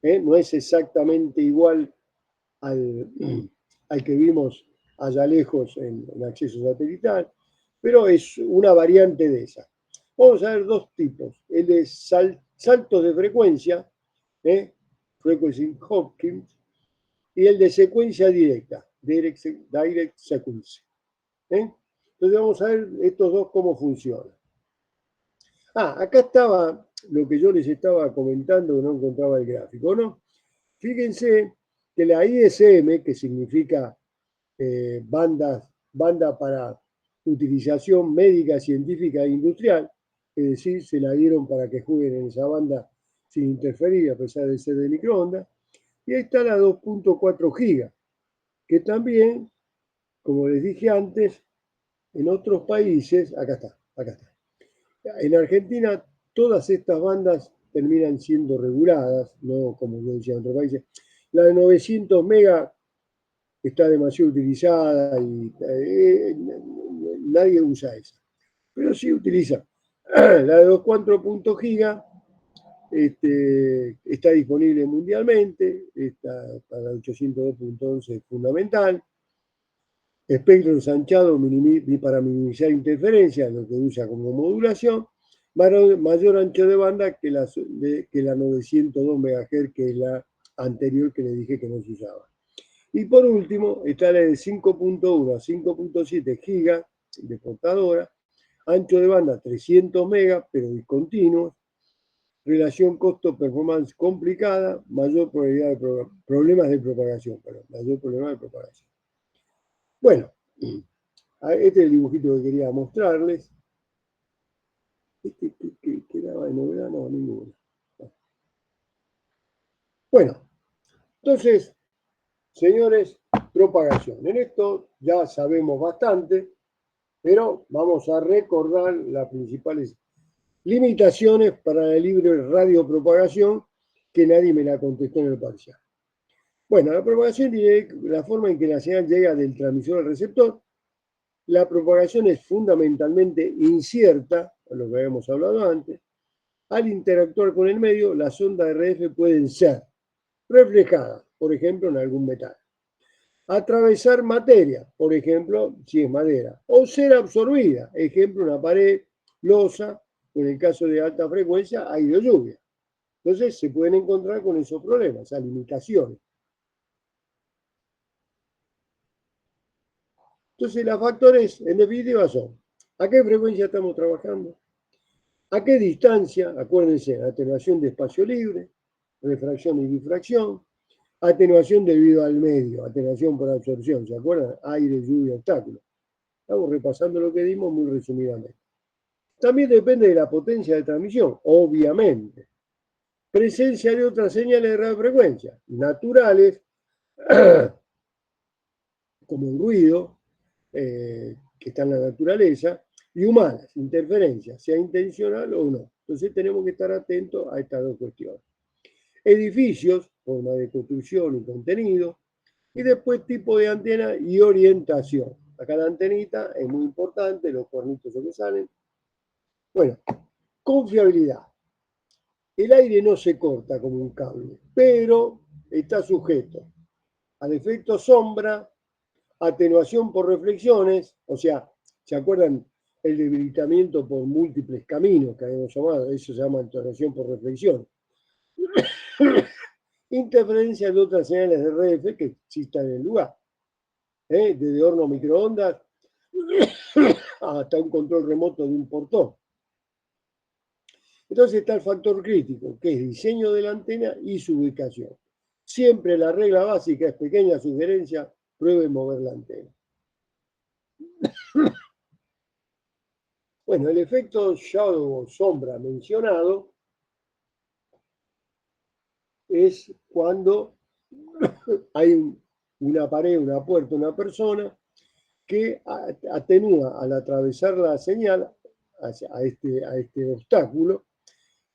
no es exactamente igual al que vimos allá lejos en acceso satelital, pero es una variante de esa. Vamos a ver dos tipos, el de saltos de frecuencia, frequency Hopkins, y el de secuencia directa, direct sequence. Entonces vamos a ver estos dos cómo funcionan. Acá estaba lo que yo les estaba comentando, que no encontraba el gráfico, ¿no? Fíjense que la ISM, que significa banda para utilización médica, científica e industrial, es decir, se la dieron para que jueguen en esa banda sin interferir, a pesar de ser de microondas. Y ahí está la 2.4 gigas, que también, como les dije antes, en otros países, acá está. En Argentina, todas estas bandas terminan siendo reguladas, no como yo decía en otros países. La de 900 megas está demasiado utilizada y nadie usa esa. Pero sí utiliza la de 2.4 gigas, está disponible mundialmente, está para 802.11 es fundamental. Espectro ensanchado para minimizar interferencias, lo que usa como modulación. Mayor ancho de banda que la 902 MHz, que es la anterior que le dije que no se usaba. Y por último, está la de 5.1 a 5.7 gigas de portadora, ancho de banda 300 megas, pero discontinuos, relación costo-performance complicada, mayor probabilidad de problemas de propagación, mayor problema de propagación. Bueno, este es el dibujito que quería mostrarles. ¿Qué daba de novedad? No, ninguna. Bueno, entonces, señores, propagación. En esto ya sabemos bastante, pero vamos a recordar las principales limitaciones para la libre radiopropagación, que nadie me la contestó en el parcial. Bueno, la propagación tiene la forma en que la señal llega del transmisor al receptor. La propagación es fundamentalmente incierta, lo que habíamos hablado antes. Al interactuar con el medio, las ondas RF pueden ser reflejadas, por ejemplo, en algún metal. Atravesar materia, por ejemplo, si es madera. O ser absorbida, ejemplo, una pared, losa, en el caso de alta frecuencia, aire o lluvia. Entonces se pueden encontrar con esos problemas, esas limitaciones. Entonces, los factores, en definitiva, son: ¿a qué frecuencia estamos trabajando? ¿A qué distancia? Acuérdense, atenuación de espacio libre, refracción y difracción, atenuación debido al medio, atenuación por absorción, ¿se acuerdan? Aire, lluvia, obstáculo. Estamos repasando lo que dimos muy resumidamente. También depende de la potencia de transmisión, obviamente. Presencia de otras señales de radiofrecuencia, naturales, como el ruido, que está en la naturaleza, y humanas, interferencias, sea intencional o no. Entonces tenemos que estar atentos a estas dos cuestiones. Edificios, forma de construcción y contenido, y después tipo de antena y orientación. Acá la antenita es muy importante, los cuernitos que salen. Bueno, confiabilidad. El aire no se corta como un cable, pero está sujeto al efecto sombra, atenuación por reflexiones, o sea, ¿se acuerdan el debilitamiento por múltiples caminos que habíamos llamado? Eso se llama atenuación por reflexión. Interferencia de otras señales de RF que existan en el lugar. Desde horno microondas hasta un control remoto de un portón. Entonces está el factor crítico, que es diseño de la antena y su ubicación. Siempre la regla básica es pequeña sugerencia, prueben mover la antena. Bueno, el efecto shadow o sombra mencionado es cuando hay una pared, una puerta, una persona que atenúa al atravesar la señal a este obstáculo.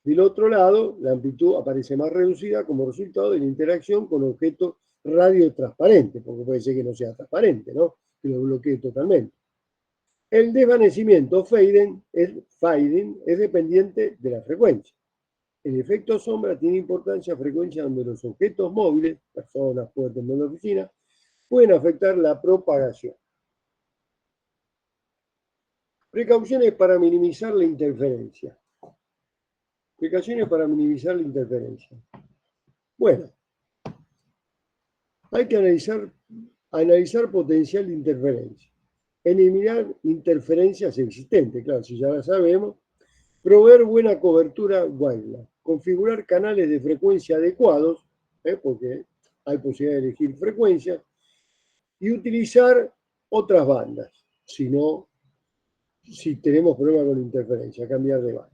Del otro lado, la amplitud aparece más reducida como resultado de la interacción con objetos radiotransparentes, porque puede ser que no sea transparente, ¿no? Que lo bloquee totalmente. El desvanecimiento fading es dependiente de la frecuencia. El efecto sombra tiene importancia a frecuencia donde los objetos móviles, personas, puertas en la oficina, pueden afectar la propagación. Precauciones para minimizar la interferencia. Precauciones para minimizar la interferencia. Bueno, hay que analizar potencial de interferencia. Eliminar interferencias existentes, claro, si ya la sabemos. Proveer buena cobertura wireless. Configurar canales de frecuencia adecuados, porque hay posibilidad de elegir frecuencias. Y utilizar otras bandas, si tenemos problemas con interferencia, cambiar de banda.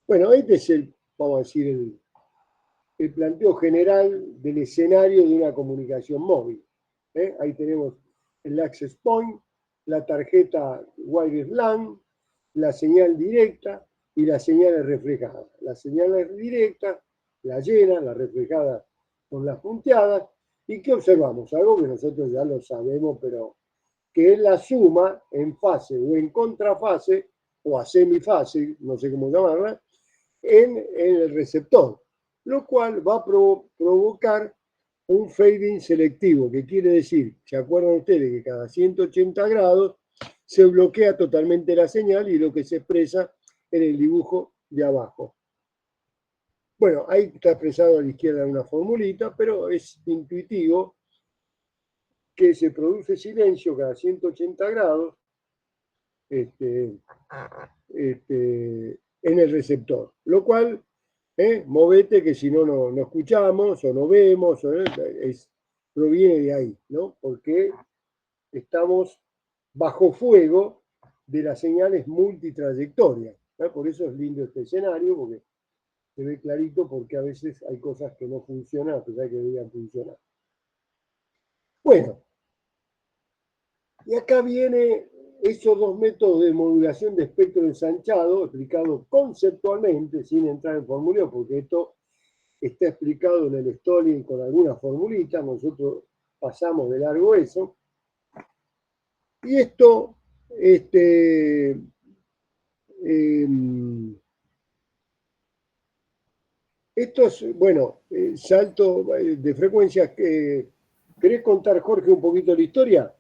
Bueno, este es vamos a decir, el planteo general del escenario de una comunicación móvil. Ahí tenemos el access point, la tarjeta wireless LAN, la señal directa y las señales reflejadas. Las señales directas, la llena, la reflejada con las punteadas. ¿Y qué observamos? Algo que nosotros ya lo sabemos, pero que es la suma en fase o en contrafase o a semifase, no sé cómo llamarla, en el receptor, lo cual va a provocar un fading selectivo, que quiere decir, ¿se acuerdan ustedes que cada 180 grados se bloquea totalmente la señal y lo que se expresa en el dibujo de abajo? Bueno, ahí está expresado a la izquierda una formulita, pero es intuitivo que se produce silencio cada 180 grados en el receptor, lo cual, movete que si no, no escuchamos o no vemos, proviene de ahí, ¿no? Porque estamos bajo fuego de las señales multitrayectorias, ¿no? Por eso es lindo este escenario, porque se ve clarito porque a veces hay cosas que no funcionan a pesar que deberían funcionar. Bueno, y acá viene esos dos métodos de modulación de espectro ensanchado, explicado conceptualmente, sin entrar en formuleo, porque esto está explicado en el Story con algunas formulitas, nosotros pasamos de largo eso. Y esto, estos, bueno, salto de frecuencias. ¿Querés contar, Jorge, un poquito la historia?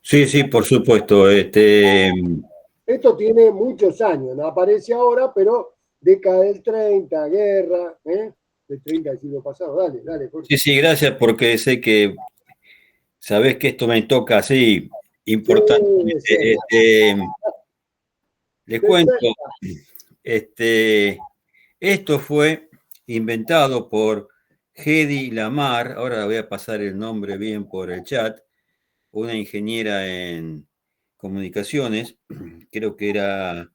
Sí, por supuesto. Esto tiene muchos años, no aparece ahora, pero década del 30, guerra, del 30 del siglo pasado. Dale, Jorge. Sí, gracias, porque sé que sabés que esto me toca así importante. Sí. Les cuento, esto fue inventado por Hedy Lamarr, ahora voy a pasar el nombre bien por el chat, una ingeniera en comunicaciones, creo que era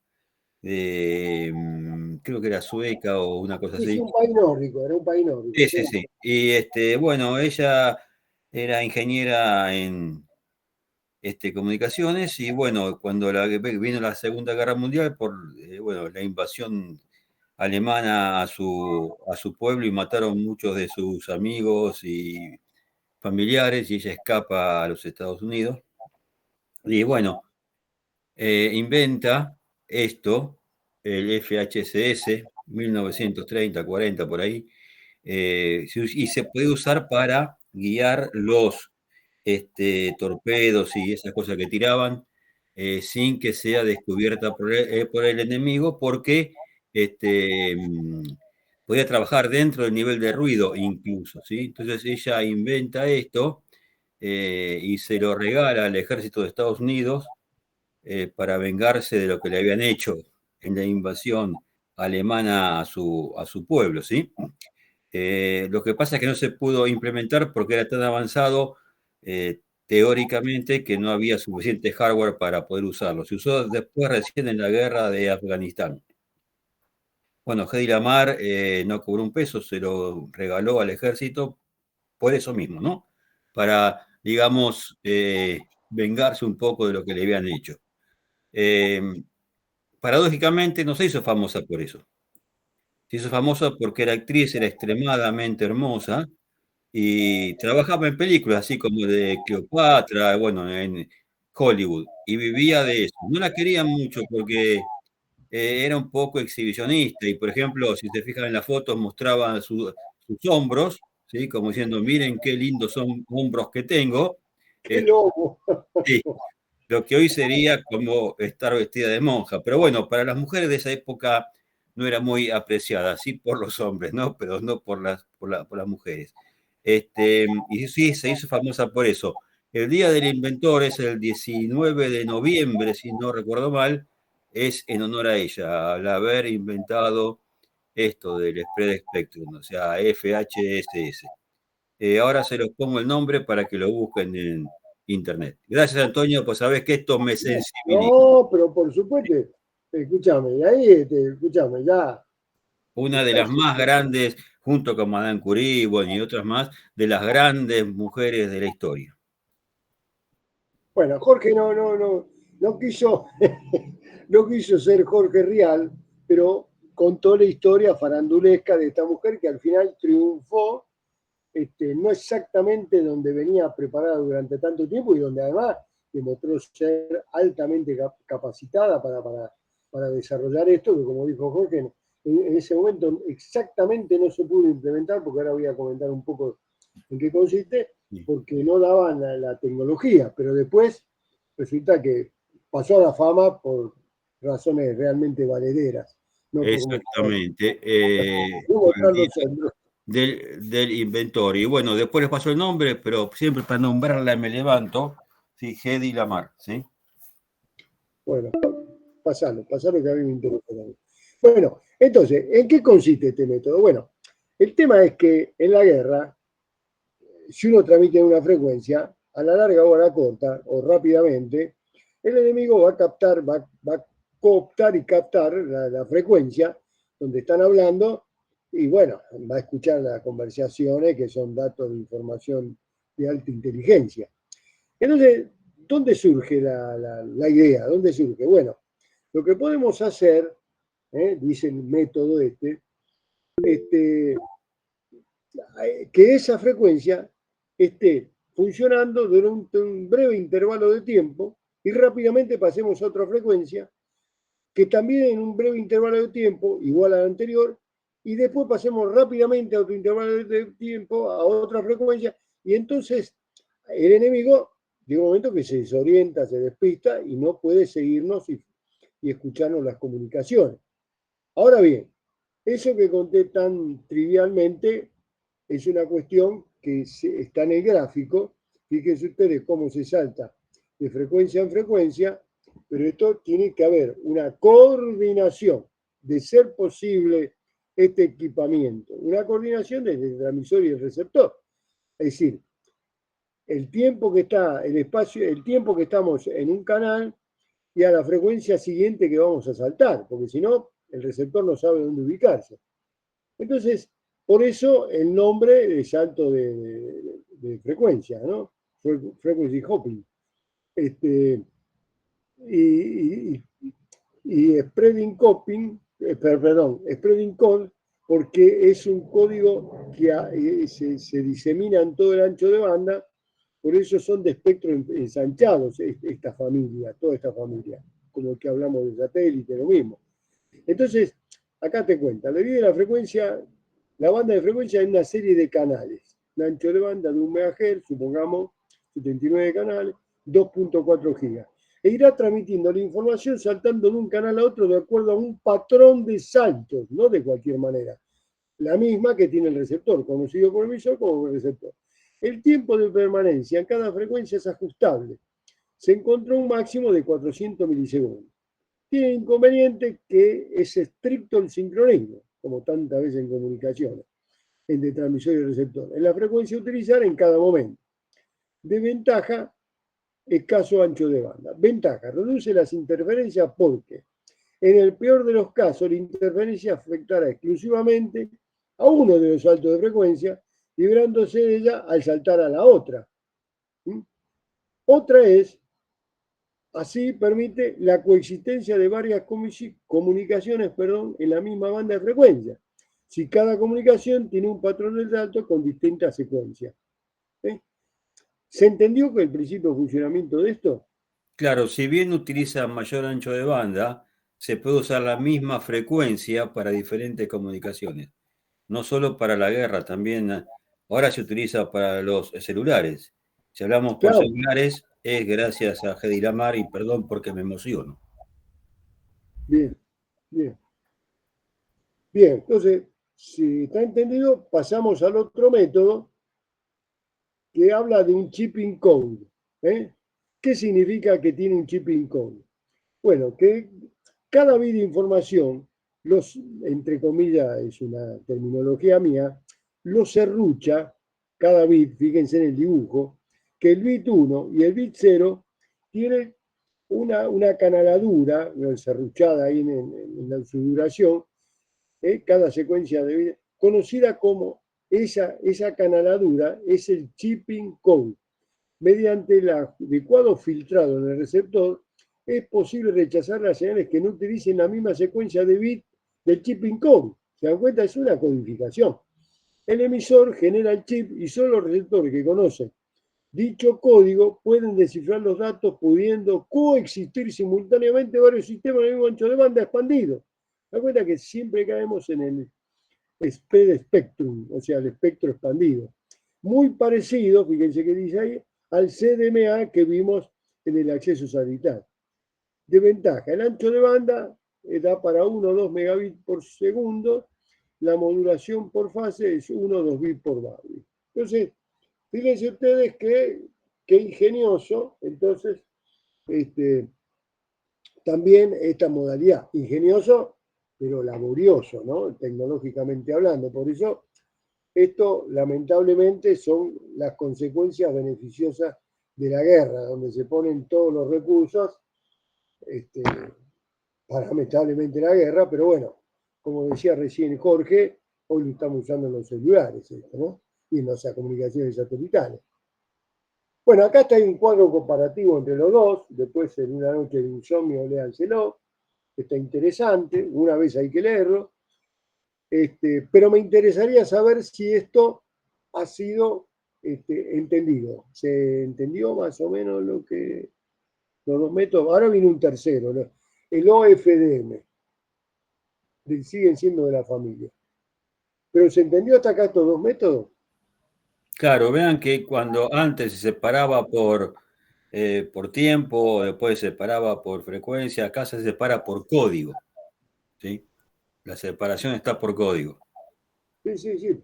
sueca o una cosa Es así. un país nórdico, era un país nórdico. Sí, sí, sí. Y bueno, ella era ingeniera en comunicaciones y bueno, cuando vino la Segunda Guerra Mundial por bueno, la invasión alemana a su pueblo y mataron muchos de sus amigos y familiares y ella escapa a los Estados Unidos. Y bueno, inventa esto, el FHCS, 1930, 40 por ahí, y se puede usar para guiar los torpedos y esas cosas que tiraban sin que sea descubierta por el enemigo, porque podía trabajar dentro del nivel de ruido incluso, ¿sí? Entonces ella inventa esto y se lo regala al ejército de Estados Unidos para vengarse de lo que le habían hecho en la invasión alemana a su pueblo, ¿sí? Lo que pasa es que no se pudo implementar porque era tan avanzado teóricamente que no había suficiente hardware para poder usarlo. Se usó después recién en la guerra de Afganistán. Bueno, Hedy Lamarr no cobró un peso, se lo regaló al ejército por eso mismo, ¿no? Para, digamos, vengarse un poco de lo que le habían hecho. Paradójicamente no se hizo famosa por eso. Se hizo famosa porque la actriz era extremadamente hermosa y trabajaba en películas así como de Cleopatra, bueno, en Hollywood, y vivía de eso. No la querían mucho porque era un poco exhibicionista y, por ejemplo, si se fijan en las fotos, mostraba sus hombros, ¿sí? Como diciendo, miren qué lindos son hombros que tengo. ¡Qué lobo! Sí, lo que hoy sería como estar vestida de monja. Pero bueno, para las mujeres de esa época no era muy apreciada, sí por los hombres, ¿no? Pero no por las mujeres. Y sí, se hizo famosa por eso. El Día del Inventor es el 19 de noviembre, si no recuerdo mal, es en honor a ella, al haber inventado esto del Spread Spectrum, o sea, FHSS. Ahora se los pongo el nombre para que lo busquen en internet. Gracias, Antonio, pues sabés que esto me sensibiliza. No, pero por supuesto, escúchame, y ahí, escúchame, ya. Una de las más grandes, junto con Madame Curie, bueno, y otras más, de las grandes mujeres de la historia. Bueno, Jorge no quiso, no quiso ser Jorge Rial, pero contó la historia farandulesca de esta mujer que al final triunfó, no exactamente donde venía preparada durante tanto tiempo y donde además demostró ser altamente capacitada para desarrollar esto, que como dijo Jorge, en ese momento exactamente no se pudo implementar, porque ahora voy a comentar un poco en qué consiste, porque no daban la tecnología, pero después resulta que pasó a la fama por razones realmente valederas. No Exactamente. por Por el mostrar día los hombros. del inventor. Y bueno, después les paso el nombre, pero siempre para nombrarla me levanto. Sí, Hedy Lamarr, ¿sí? Bueno, pasalo que a mí me interesa también. Bueno, entonces, ¿en qué consiste este método? Bueno, el tema es que en la guerra, si uno transmite una frecuencia, a la larga o a la corta, o rápidamente, el enemigo va a captar, va a cooptar y captar la frecuencia donde están hablando y bueno, va a escuchar las conversaciones que son datos de información de alta inteligencia. Entonces, ¿dónde surge la idea? ¿Dónde surge? Bueno, lo que podemos hacer, dice el método que esa frecuencia esté funcionando durante un breve intervalo de tiempo y rápidamente pasemos a otra frecuencia que también en un breve intervalo de tiempo, igual a la anterior, y después pasemos rápidamente a otro intervalo de tiempo, a otra frecuencia, y entonces el enemigo llega un momento que se desorienta, se despista y no puede seguirnos y escucharnos las comunicaciones. Ahora bien, eso que conté tan trivialmente es una cuestión que está en el gráfico. Fíjense ustedes cómo se salta de frecuencia en frecuencia Pero esto tiene que haber una coordinación de ser posible este equipamiento, una coordinación desde el transmisor y el receptor. Es decir, el tiempo que está, el espacio, el tiempo que estamos en un canal y a la frecuencia siguiente que vamos a saltar, porque si no, el receptor no sabe dónde ubicarse. Entonces, por eso el nombre de salto de frecuencia, ¿no? Frequency hopping. Y spreading coping, perdón, spreading code, porque es un código que se disemina en todo el ancho de banda, por eso son de espectro ensanchados esta familia, toda esta familia, como que hablamos de satélite, lo mismo. Entonces, acá te cuenta, le divide la frecuencia, la banda de frecuencia en una serie de canales, un ancho de banda de 1 MHz, supongamos 79 canales, 2.4 gigas. E irá transmitiendo la información saltando de un canal a otro de acuerdo a un patrón de saltos, no de cualquier manera. La misma que tiene el receptor, conocido por el emisor como el receptor. El tiempo de permanencia en cada frecuencia es ajustable. Se encontró un máximo de 400 milisegundos. Tiene inconveniente que es estricto el sincronismo, como tantas veces en comunicaciones, entre transmisor y receptor. En la frecuencia a utilizar en cada momento. De ventaja, escaso ancho de banda. Ventaja, reduce las interferencias porque en el peor de los casos la interferencia afectará exclusivamente a uno de los saltos de frecuencia, librándose de ella al saltar a la otra. Otra es, así permite la coexistencia de varias comunicaciones en la misma banda de frecuencia, si cada comunicación tiene un patrón de salto con distintas secuencias. ¿Se entendió que el principio de funcionamiento de esto? Claro, si bien utiliza mayor ancho de banda, se puede usar la misma frecuencia para diferentes comunicaciones. No solo para la guerra, también ahora se utiliza para los celulares. Si hablamos por Claro. celulares, es gracias a Hedy Lamar, y perdón porque me emociono. Bien, bien. Bien, entonces, si está entendido, pasamos al otro método que habla de un chipping code. ¿Qué significa que tiene un chipping code? Bueno, que cada bit de información, entre comillas, es una terminología mía, lo serrucha cada bit, fíjense en el dibujo, que el bit 1 y el bit 0 tienen una canaladura, serruchada ahí en su duración, cada secuencia de bits, conocida como esa canaladura es el chipping code. Mediante el adecuado filtrado en el receptor, es posible rechazar las señales que no utilicen la misma secuencia de bits del chipping code. ¿Se dan cuenta? Es una codificación. El emisor genera el chip y solo los receptores que conocen dicho código pueden descifrar los datos, pudiendo coexistir simultáneamente varios sistemas del mismo ancho de banda expandido. Se dan cuenta que siempre caemos en el spread spectrum, o sea, el espectro expandido. Muy parecido, fíjense que dice ahí, al CDMA que vimos en el acceso satelital. De ventaja, el ancho de banda da para 1 o 2 megabits por segundo, la modulación por fase es 1 o 2 bits por barrio. Entonces, fíjense ustedes que ingenioso, entonces, también esta modalidad, ingenioso, pero laborioso, ¿no? Tecnológicamente hablando. Por eso, esto lamentablemente son las consecuencias beneficiosas de la guerra, donde se ponen todos los recursos para lamentablemente la guerra, pero bueno, como decía recién Jorge, hoy lo estamos usando en los celulares, ¿no? Y en las comunicaciones satelitales. Bueno, acá está un cuadro comparativo entre los dos, después en una noche de insomnio léanselo, está interesante, una vez hay que leerlo, pero me interesaría saber si esto ha sido entendido. ¿Se entendió más o menos los dos métodos? Ahora viene un tercero, ¿no? El OFDM, siguen siendo de la familia. ¿Pero se entendió hasta acá estos dos métodos? Claro, vean que cuando antes se separaba por tiempo, después se separaba por frecuencia, acá se separa por código. ¿Sí? La separación está por código. Sí, sí, sí.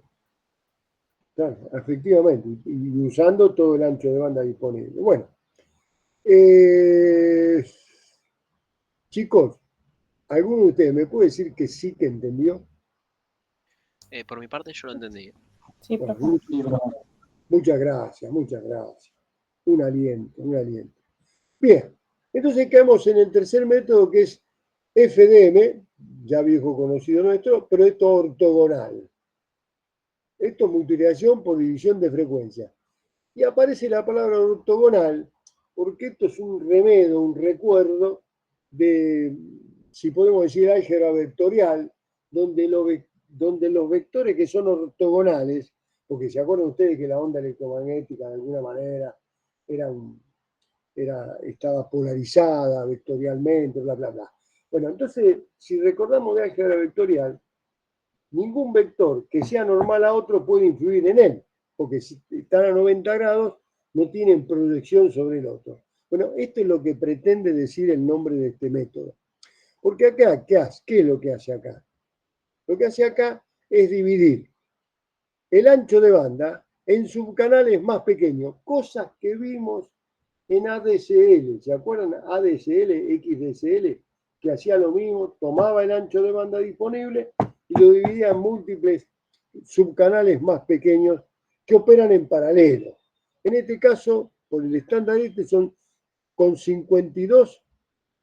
Claro, efectivamente, y usando todo el ancho de banda disponible. Bueno, Chicos, ¿alguno de ustedes me puede decir que sí que entendió? Por mi parte, yo lo entendí. Sí, Bueno, profe. muchas gracias, muchas gracias. Un aliento, un aliento. Bien, entonces quedamos en el tercer método que es FDM, ya viejo conocido nuestro, pero esto ortogonal. Esto es multiplicación por división de frecuencia. Y aparece la palabra ortogonal porque esto es un remedio, un recuerdo de, si podemos decir, álgebra vectorial, donde los vectores que son ortogonales, porque se acuerdan ustedes que la onda electromagnética de alguna manera estaba polarizada vectorialmente, bla, bla, bla. Bueno, entonces, si recordamos de álgebra vectorial, ningún vector que sea normal a otro puede influir en él, porque si están a 90 grados, no tienen proyección sobre el otro. Bueno, esto es lo que pretende decir el nombre de este método. Porque acá, ¿qué es lo que hace acá? Lo que hace acá es dividir el ancho de banda en subcanales más pequeños, cosas que vimos en ADSL. ¿Se acuerdan? ADSL, XDSL, que hacía lo mismo, tomaba el ancho de banda disponible y lo dividía en múltiples subcanales más pequeños que operan en paralelo. En este caso, por el estándar son con 52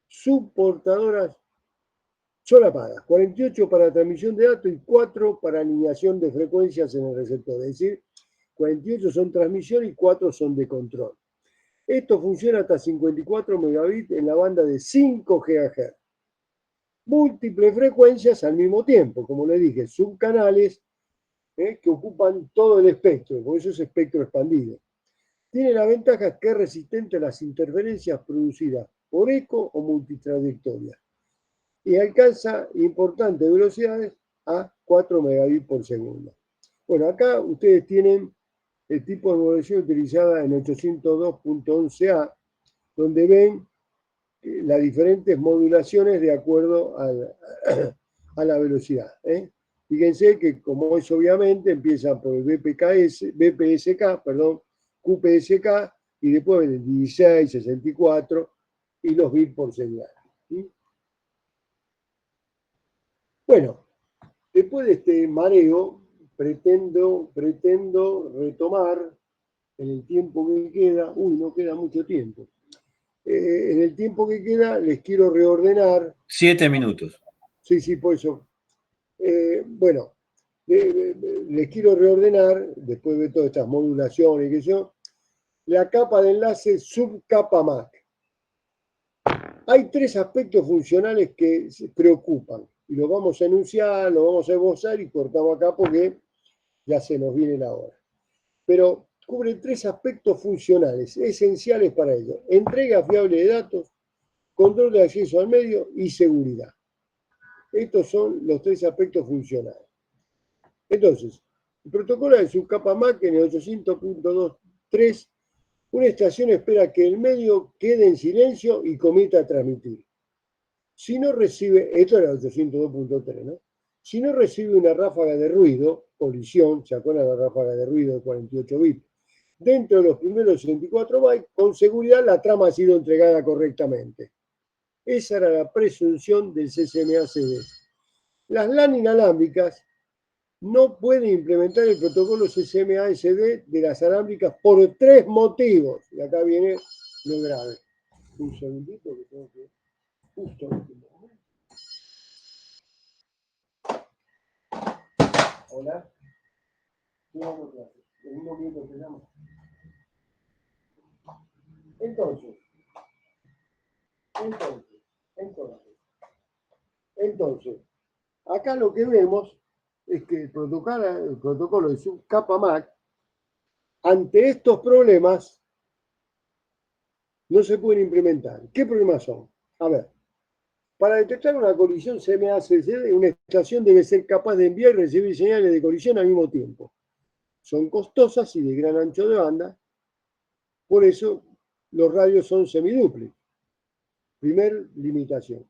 subportadoras solapadas, 48 para transmisión de datos y 4 para alineación de frecuencias en el receptor. Es decir, 48 son transmisión y 4 son de control. Esto funciona hasta 54 megabits en la banda de 5 GHz. Múltiples frecuencias al mismo tiempo, como le dije, subcanales que ocupan todo el espectro, por eso es espectro expandido. Tiene la ventaja que es resistente a las interferencias producidas por eco o multitrayectoria y alcanza importantes velocidades a 4 megabits por segundo. Bueno, acá ustedes tienen el tipo de modulación utilizada en 802.11a, donde ven las diferentes modulaciones de acuerdo a la velocidad. Fíjense que, como es obviamente, empiezan por el BPSK, QPSK, y después el 16, 64 y los bits por señal. ¿Sí? Bueno, después de este mareo, pretendo retomar en el tiempo que queda. No queda mucho tiempo. En el tiempo que queda les quiero reordenar. 7 minutos. Sí, por eso. Bueno, les quiero reordenar, después de todas estas modulaciones y qué sé yo, la capa de enlace subcapa MAC. Hay 3 aspectos funcionales que se preocupan y los vamos a enunciar, los vamos a esbozar y cortamos acá porque ya se nos viene la hora. Pero cubre 3 aspectos funcionales esenciales para ello: entrega fiable de datos, control de acceso al medio y seguridad. Estos son los 3 aspectos funcionales. Entonces, el protocolo de subcapa MAC en el 800.2.3, una estación espera que el medio quede en silencio y cometa a transmitir. Si no recibe, esto era el 802.3, ¿no? Si no recibe una ráfaga de ruido, colisión, ¿se acuerdan la ráfaga de ruido de 48 bits? Dentro de los primeros 64 bytes, con seguridad la trama ha sido entregada correctamente. Esa era la presunción del CCMA-CD. Las LAN inalámbricas no pueden implementar el protocolo CCMA-SD de las alámbricas por 3 motivos. Y acá viene lo grave. Un segundito que tengo que justo en este momento. Hola. En un momento tenemos. Entonces, acá lo que vemos es que el protocolo de subcapa MAC, ante estos problemas, no se pueden implementar. ¿Qué problemas son? A ver, para detectar una colisión CMA-CCD, una estación debe ser capaz de enviar y recibir señales de colisión al mismo tiempo. Son costosas y de gran ancho de banda, por eso los radios son semiduples. Primer limitación.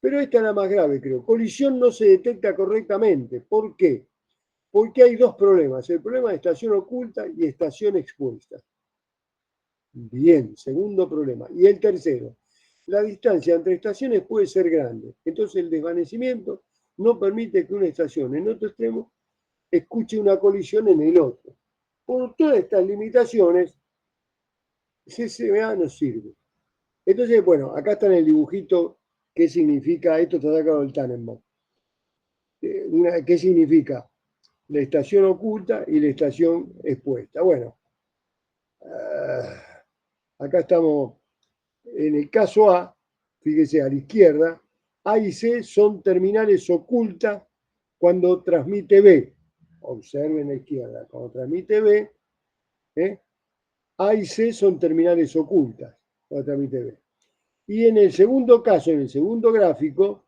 Pero esta es la más grave, creo. Colisión no se detecta correctamente. ¿Por qué? Porque hay 2 problemas. El problema de estación oculta y estación expuesta. Bien, segundo problema. Y el tercero, la distancia entre estaciones puede ser grande. Entonces el desvanecimiento no permite que una estación en otro extremo escuche una colisión en el otro. Por todas estas limitaciones, CCBA no sirve. Entonces, bueno, acá está en el dibujito qué significa, esto está sacado del Tannenbaum. ¿Qué significa? La estación oculta y la estación expuesta. Bueno, acá estamos en el caso A, fíjese a la izquierda, A y C son terminales ocultas cuando transmite B. Observen a la izquierda, cuando transmite B, A y C son terminales ocultas cuando transmite B. Y en el segundo caso, en el segundo gráfico,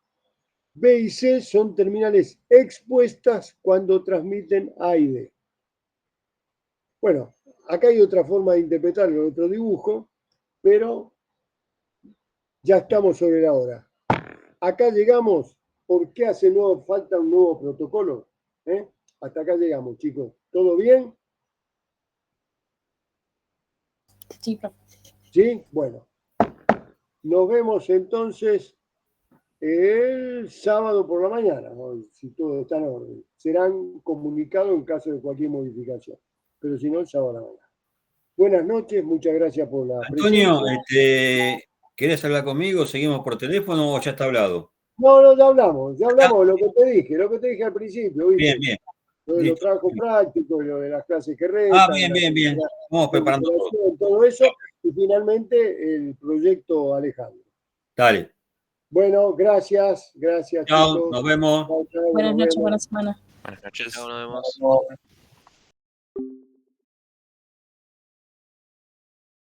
B y C son terminales expuestas cuando transmiten A y D. Bueno, acá hay otra forma de interpretarlo en otro dibujo, pero ya estamos sobre la hora. Acá llegamos. ¿Por qué falta un nuevo protocolo? Hasta acá llegamos, chicos. ¿Todo bien? Sí, profe. ¿Sí? Bueno. Nos vemos entonces el sábado por la mañana, ¿no? Si todo está en orden. Serán comunicados en caso de cualquier modificación. Pero si no, el sábado a la mañana. Buenas noches, muchas gracias por la Antonio, presencia. ¿querés hablar conmigo? ¿Seguimos por teléfono o ya está hablado? No, ya hablamos lo que te dije al principio, ¿viste? Bien, bien. Lo de los Listo. trabajos prácticos, lo de las clases que restan, Bien. Vamos preparando todo. todo eso, y finalmente el proyecto Alejandro. Dale. Bueno, gracias, Chao, chicos. nos vemos. Chao, Buenas nos noches, vemos. buena semana. Buenas noches. Chao, nos vemos. Chao.